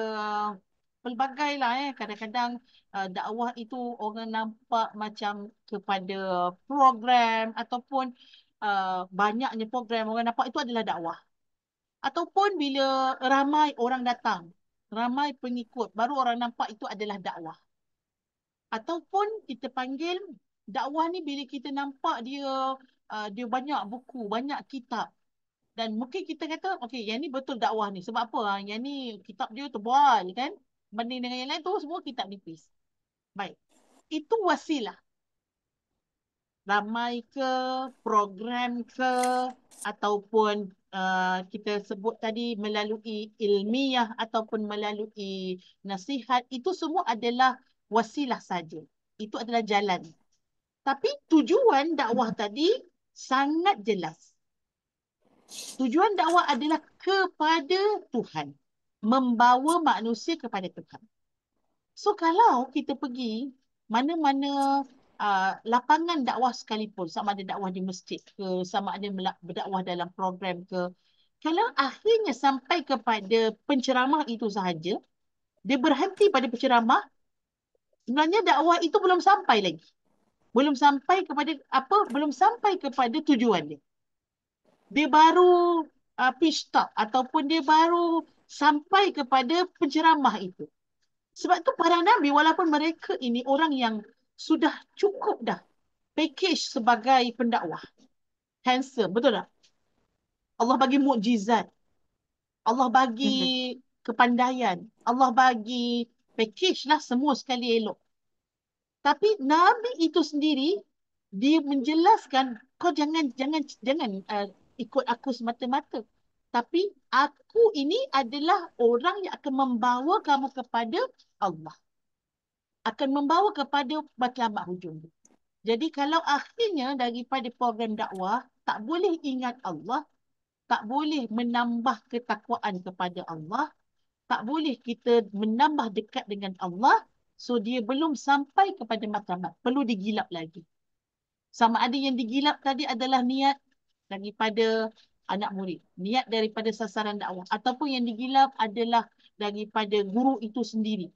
S1: pelbagai lah. Kadang-kadang dakwah itu orang nampak macam kepada program ataupun banyaknya program orang nampak itu adalah dakwah. Ataupun bila ramai orang datang, ramai pengikut, baru orang nampak itu adalah dakwah. Ataupun kita panggil dakwah ni bila kita nampak dia banyak buku, banyak kitab. Dan mungkin kita kata, okey, yang ni betul dakwah ni. Sebab apa? Yang ni kitab dia tebal kan? Banding dengan yang lain tu semua kitab nipis. Baik. Itu wasilah. Ramai ke, program ke, ataupun kita sebut tadi melalui ilmiah ataupun melalui nasihat. Itu semua adalah wasilah saja. Itu adalah jalan. Tapi tujuan dakwah tadi sangat jelas. Tujuan dakwah adalah kepada Tuhan. Membawa manusia kepada Tuhan. So kalau kita pergi mana-mana lapangan dakwah sekalipun, sama ada dakwah di masjid ke, sama ada berdakwah dalam program ke, kalau akhirnya sampai kepada penceramah itu sahaja, dia berhenti pada penceramah, sebenarnya dakwah itu belum sampai lagi. Belum sampai kepada belum sampai kepada tujuan dia. Dia baru pitch stop ataupun dia baru sampai kepada penceramah itu. Sebab tu para nabi walaupun mereka ini orang yang sudah cukup dah package sebagai pendakwah. Handsome, betul tak? Allah bagi mukjizat. Allah bagi kepandaian. Allah bagi package lah semua sekali elok. Tapi nabi itu sendiri dia menjelaskan kau jangan ikut aku semata-mata. Tapi aku ini adalah orang yang akan membawa kamu kepada Allah. Akan membawa kepada matlamat hujung. Jadi kalau akhirnya daripada program dakwah tak boleh ingat Allah, tak boleh menambah ketakwaan kepada Allah, tak boleh kita menambah dekat dengan Allah, so dia belum sampai kepada matlamat. Perlu digilap lagi. Sama ada yang digilap tadi adalah niat daripada anak murid. Niat daripada sasaran dakwah. Ataupun yang digilap adalah daripada guru itu sendiri.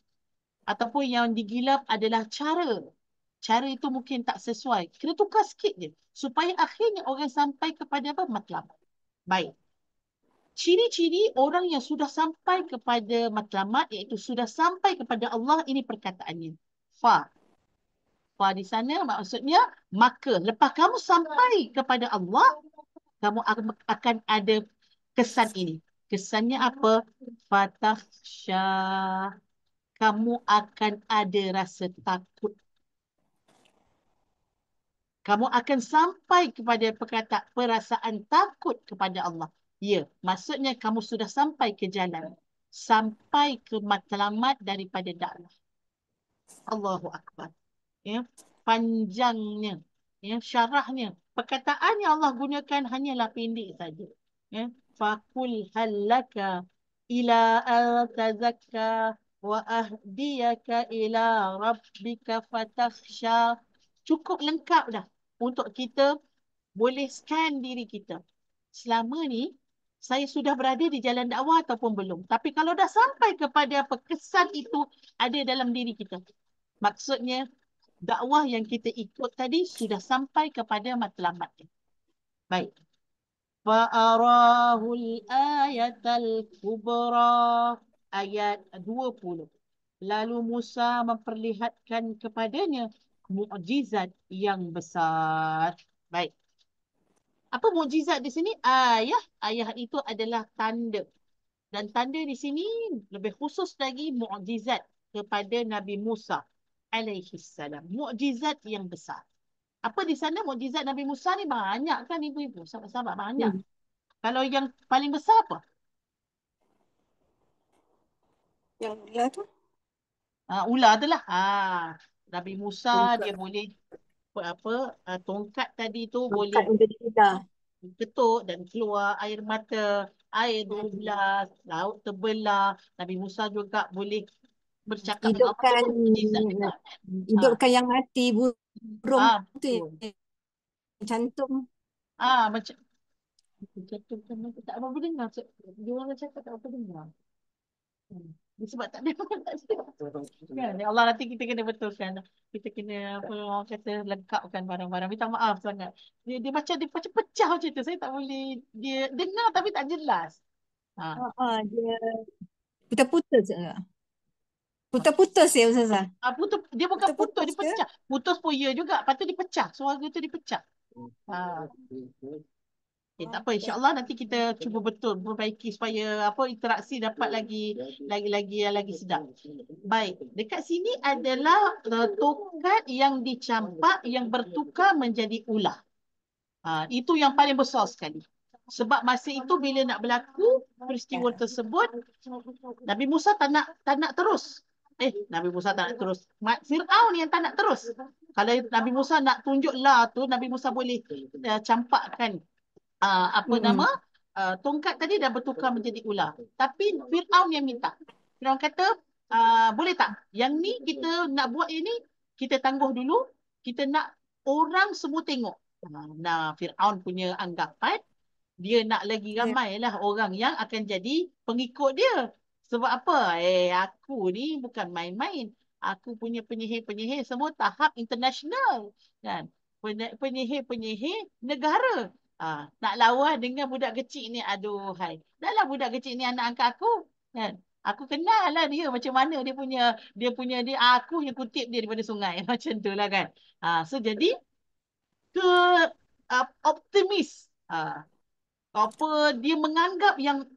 S1: Ataupun yang digilap adalah cara. Cara itu mungkin tak sesuai. Kena tukar sikit je. Supaya akhirnya orang sampai kepada apa? Matlamat. Baik. Ciri-ciri orang yang sudah sampai kepada matlamat, iaitu sudah sampai kepada Allah, ini perkataannya. Fa. Fa di sana maksudnya maka. Lepas kamu sampai kepada Allah, kamu akan ada kesan ini. Kesannya apa? Fatakhsha. Kamu akan ada rasa takut. Kamu akan sampai kepada perasaan takut kepada Allah. Ya, maksudnya kamu sudah sampai ke jalan. Sampai ke matlamat daripada dakwah. Allahu Akbar. Ya, panjangnya, ya, syarahnya. Perkataan yang Allah gunakan hanyalah pendek saja. Ya, faqul halaka ila al-tazakka wa ahdiyaka ila rabbika fatakhsha. Cukup lengkap dah untuk kita boleh scan diri kita. Selama ni saya sudah berada di jalan dakwah ataupun belum. Tapi kalau dah sampai kepada apa kesan itu ada dalam diri kita. Maksudnya dakwah yang kita ikut tadi sudah sampai kepada matlamatnya. Baik. Fa'arahul ayatal kubra. Ayat 20. Lalu Musa memperlihatkan kepadanya mukjizat yang besar. Baik. Apa mukjizat di sini? Ayah. Ayah itu adalah tanda. Dan tanda di sini lebih khusus lagi mukjizat kepada Nabi Musa alaihi salam. Mukjizat yang besar. Apa di sana mukjizat Nabi Musa ni banyak kan ibu-ibu, sahabat-sahabat banyak. Kalau yang paling besar apa?
S2: Yang ular tu?
S1: Ular tu lah. Nabi Musa dia
S2: Tongkat.
S1: boleh apa tongkat tadi tu boleh
S2: Tongkat menjadi ular.
S1: ketuk dan keluar air mata, air berbelas, laut terbelah. Nabi Musa juga boleh bercakap dengan Allah.
S2: Hidupkan,
S1: Itu mukjizat juga.
S2: hidupkan yang mati burung tu
S1: Betul.
S2: yang cantum.
S1: Macam tak apa dengar. Dia orang cakap tak apa dengar. Sebab tak ada orang tak ada. Kan? Ya Allah, nanti kita kena betulkan. Kita kena apa orang kata lengkapkan barang-barang. Minta maaf sangat. Dia macam pecah macam tu. Saya tak boleh dia dengar tapi tak jelas.
S2: Dia putus-putus je. Putus-putus ya Ustazah.
S1: Putus, dia bukan putus,
S2: Putus-putus
S1: dia
S2: ke?
S1: pecah. Putus pun ya juga. Lepas tu dia pecah. Suara tu dia pecah. Tak apa, insya-Allah nanti kita cuba betul perbaiki supaya apa interaksi dapat lagi sedap. Baik, dekat sini adalah tongkat yang dicampak yang bertukar menjadi ular. Itu yang paling besar sekali. Sebab masa itu bila nak berlaku peristiwa tersebut, Nabi Musa tak nak terus. Nabi Musa tak nak terus. Fir'aun yang tak nak terus. Kalau Nabi Musa nak tunjuk lah tu, Nabi Musa boleh campakkan nama tongkat tadi dah bertukar menjadi ular. Tapi Fir'aun yang minta. Fir'aun kata, boleh tak? Yang ni kita nak buat ini, kita tangguh dulu. Kita nak orang semua tengok. Fir'aun punya anggapan, dia nak lagi ramailah orang yang akan jadi pengikut dia. Sebab apa? Aku ni bukan main-main. Aku punya penyihir-penyihir semua tahap international. Kan? Penyihir-penyihir negara. Nak lawan dengan budak kecil ni, aduhai. Dahlah budak kecil ni anak angkat aku. Kan? Aku kenal lah dia macam mana dia aku yang kutip dia daripada sungai. Macam tu lah kan. So jadi ke optimis. Dia menganggap yang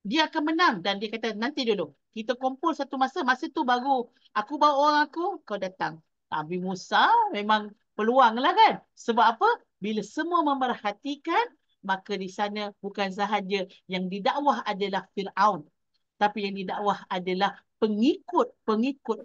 S1: dia akan menang dan dia kata nanti dulu kita kumpul satu masa tu baru aku bawa orang aku, kau datang. Nabi Musa memang peluang lah kan. Sebab apa? Bila semua memerhatikan, maka di sana bukan sahaja yang didakwah adalah Fir'aun, tapi yang didakwah adalah pengikut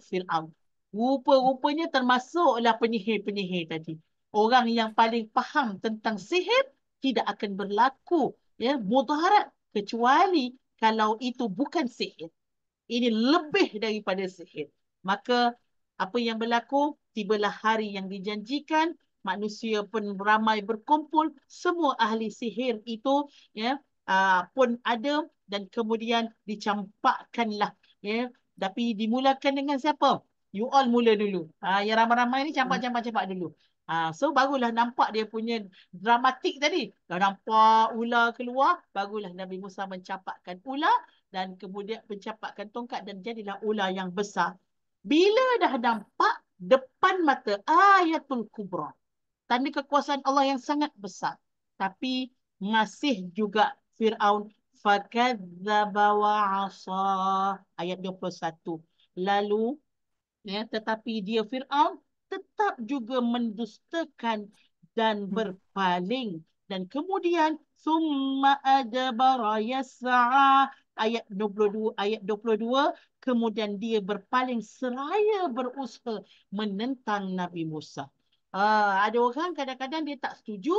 S1: Fir'aun. Rupa-rupanya termasuklah penyihir-penyihir tadi. Orang yang paling faham tentang sihir tidak akan berlaku mudharat kecuali kalau itu bukan sihir. Ini lebih daripada sihir. Maka apa yang berlaku? Tibalah hari yang dijanjikan, manusia pun ramai berkumpul, semua ahli sihir itu pun ada dan kemudian dicampakkanlah. Tapi dimulakan dengan siapa? You all mula dulu. Yang ramai-ramai ni campak dulu. So barulah nampak dia punya dramatik tadi. Dah nampak ular keluar, barulah Nabi Musa mencapakkan ular dan kemudian mencapakkan tongkat dan jadilah ular yang besar. Bila dah nampak depan mata ayatul kubra, tanda kekuasaan Allah yang sangat besar. Tapi masih juga Fir'aun fakadzdzaba wa 'asa, ayat 21. Lalu tetapi dia Fir'aun tetap juga mendustakan dan berpaling. Dan kemudian summa adbara yas'a, ayat 22, kemudian dia berpaling seraya berusaha menentang Nabi Musa. Ada orang kadang-kadang dia tak setuju.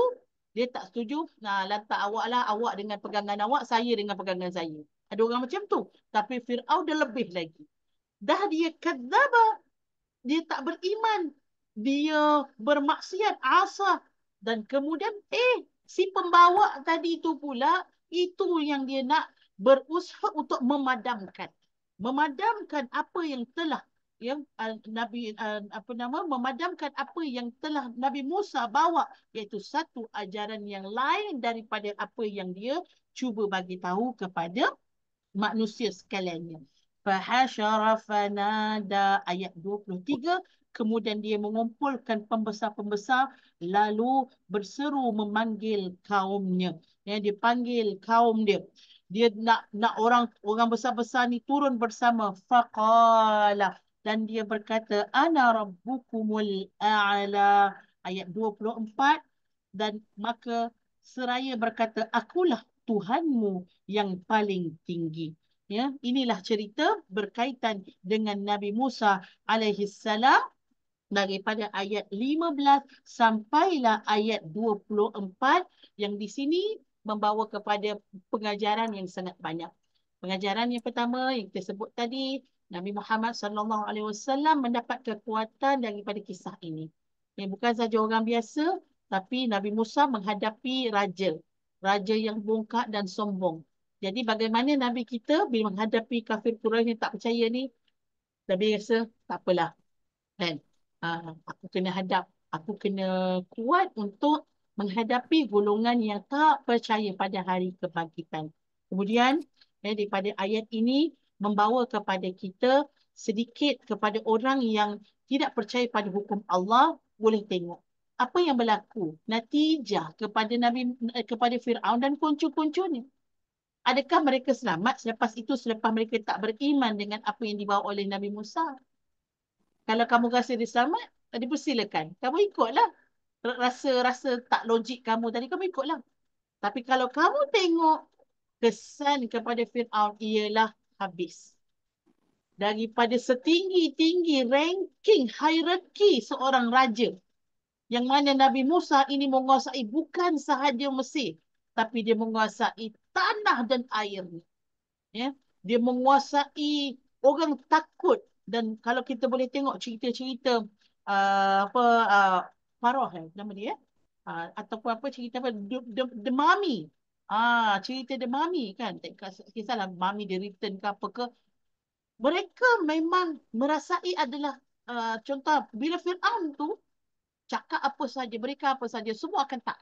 S1: Nah, lantak awak lah, awak dengan pegangan awak, saya dengan pegangan saya. Ada orang macam tu. Tapi Fir'aun dia lebih lagi. Dah dia kadzaba, dia tak beriman, dia bermaksiat, asa. Dan kemudian si pembawa tadi itu pula, itu yang dia nak berusaha untuk memadamkan apa yang telah memadamkan apa yang telah Nabi Musa bawa, iaitu satu ajaran yang lain daripada apa yang dia cuba bagi tahu kepada manusia sekaliannya. Fahasyara fanada, ayat 23, kemudian dia mengumpulkan pembesar-pembesar lalu berseru memanggil kaumnya. Dia panggil kaum dia. Dia nak orang besar-besar ni turun bersama. Faqala, dan dia berkata ana rabbukumul a'la, ayat 24, dan maka seraya berkata akulah Tuhanmu yang paling tinggi. Inilah cerita berkaitan dengan Nabi Musa alaihi salam daripada ayat 15 sampailah ayat 24, yang di sini membawa kepada pengajaran yang sangat banyak. Pengajaran yang pertama yang kita sebut tadi, Nabi Muhammad sallallahu alaihi wasallam mendapat kekuatan daripada kisah ini. Bukan saja orang biasa, tapi Nabi Musa menghadapi raja yang bongkak dan sombong. Jadi bagaimana Nabi kita bila menghadapi kafir Quraisy yang tak percaya ni, Nabi rasa tak apalah. Kan? Aku kena aku kena kuat untuk menghadapi golongan yang tak percaya pada hari kebangkitan. Kemudian daripada ayat ini membawa kepada kita sedikit kepada orang yang tidak percaya pada hukum Allah, boleh tengok apa yang berlaku, natijah kepada Fir'aun dan kuncu-kuncunya. Adakah mereka selamat selepas mereka tak beriman dengan apa yang dibawa oleh Nabi Musa? Kalau kamu rasa dia selamat, dipersilakan. Kamu ikutlah. Rasa tak logik kamu tadi, kamu ikutlah. Tapi kalau kamu tengok kesan kepada Fir'aun ialah habis. Daripada setinggi-tinggi ranking hierarki seorang raja, yang mana Nabi Musa ini menguasai bukan sahaja Mesir, tapi dia menguasai tanah dan air. Dia menguasai, orang takut. Dan kalau kita boleh tengok cerita-cerita Farah nama dia, ataupun apa cerita apa The Mummy. Cerita The Mummy kan, tak kisahlah Mummy dia return ke apa ke. Mereka memang merasai adalah contoh bila Fir'aun tu cakap apa saja, mereka apa saja, semua akan tak.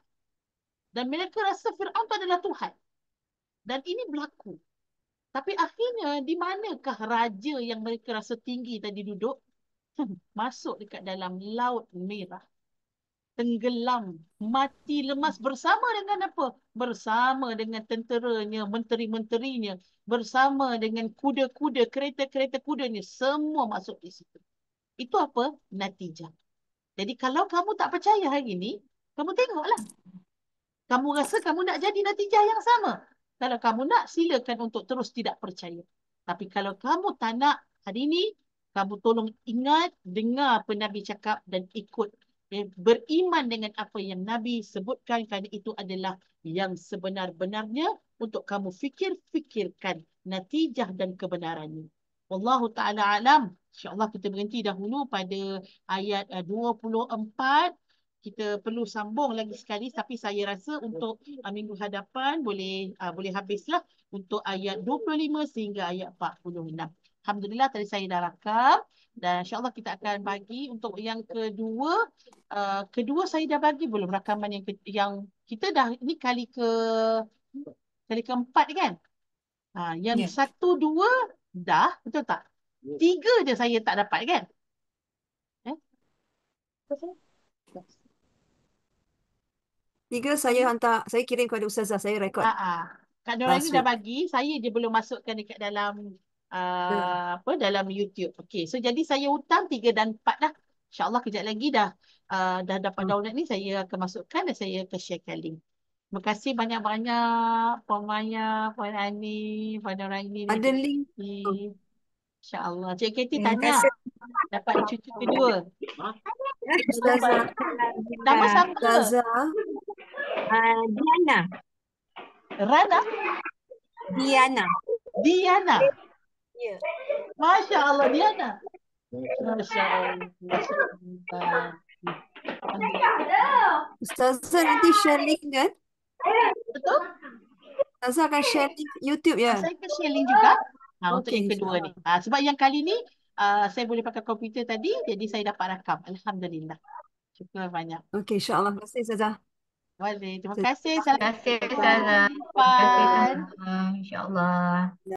S1: Dan mereka rasa Fir'aun tu adalah Tuhan. Dan ini berlaku. Tapi akhirnya di manakah raja yang mereka rasa tinggi tadi duduk? Masuk dekat dalam Laut Merah. Tenggelam, mati lemas bersama dengan apa? Bersama dengan tenteranya, menteri-menterinya, bersama dengan kuda-kuda, kereta-kereta kudanya, semua masuk di situ. Itu apa? Natijah. Jadi kalau kamu tak percaya hari ini, kamu tengoklah. Kamu rasa kamu nak jadi natijah yang sama. Kalau kamu nak, silakan untuk terus tidak percaya. Tapi kalau kamu tak nak, hari ini, kamu tolong ingat, dengar apa Nabi cakap dan ikut. Beriman dengan apa yang Nabi sebutkan, kerana itu adalah yang sebenar-benarnya untuk kamu fikirkan natijah dan kebenarannya. Wallahu ta'ala alam. InsyaAllah kita berhenti dahulu pada ayat 24. Kita perlu sambung lagi sekali, tapi saya rasa untuk minggu hadapan boleh habislah untuk ayat 25 sehingga ayat 46. Alhamdulillah tadi saya dah rakam dan insyaAllah kita akan bagi untuk yang kedua. Kedua saya dah bagi belum rakaman yang kita dah ini kali keempat kan? Yang
S2: Ya.
S1: 1, 2 dah, betul tak? 3 je saya tak dapat kan? Eh? Betul?
S5: 3 saya hantar, saya kirim kepada Ustazah, saya rekod
S1: Kak Nuraini
S5: last
S1: dah
S5: week.
S1: bagi, saya je belum masukkan dekat dalam
S5: Ya.
S1: dalam YouTube. Okey, so jadi saya hutang 3 dan 4 dah. InsyaAllah kejap lagi dah dapat download ni, saya akan masukkan dan saya akan sharekan link. Terima kasih banyak-banyak Puan Maya, Puan Ani, Puan Nuraini dan
S5: Ada
S1: Cik
S5: link.
S1: Katie. InsyaAllah. Cik Katie
S2: Terima
S1: tanya,
S2: kasih.
S1: dapat cucu kedua.
S5: Ustazah,
S1: Nama siapa?
S5: Ustazah,
S2: Diana.
S1: Rana?
S2: Diana.
S1: Diana.
S2: Ya.
S1: Masya Allah, Diana. Masya Allah. Masya Allah.
S5: Ustazah nanti share link kan?
S1: Betul?
S5: Ustazah akan share link YouTube ya?
S1: Saya akan share link juga untuk
S5: Okey,
S1: yang kedua ni.
S5: insyaAllah.
S1: Sebab yang kali ni saya boleh pakai komputer tadi, jadi saya dapat rakam. Alhamdulillah. Syukur banyak.
S5: Okey, insyaAllah. Terima kasih Ustazah.
S1: Boleh. Terima
S5: Terima
S1: kasih.
S4: Terima kasih
S1: Assalamualaikum.
S4: Ustazah. Terima kasih
S1: Puan.
S4: sama-sama. InsyaAllah.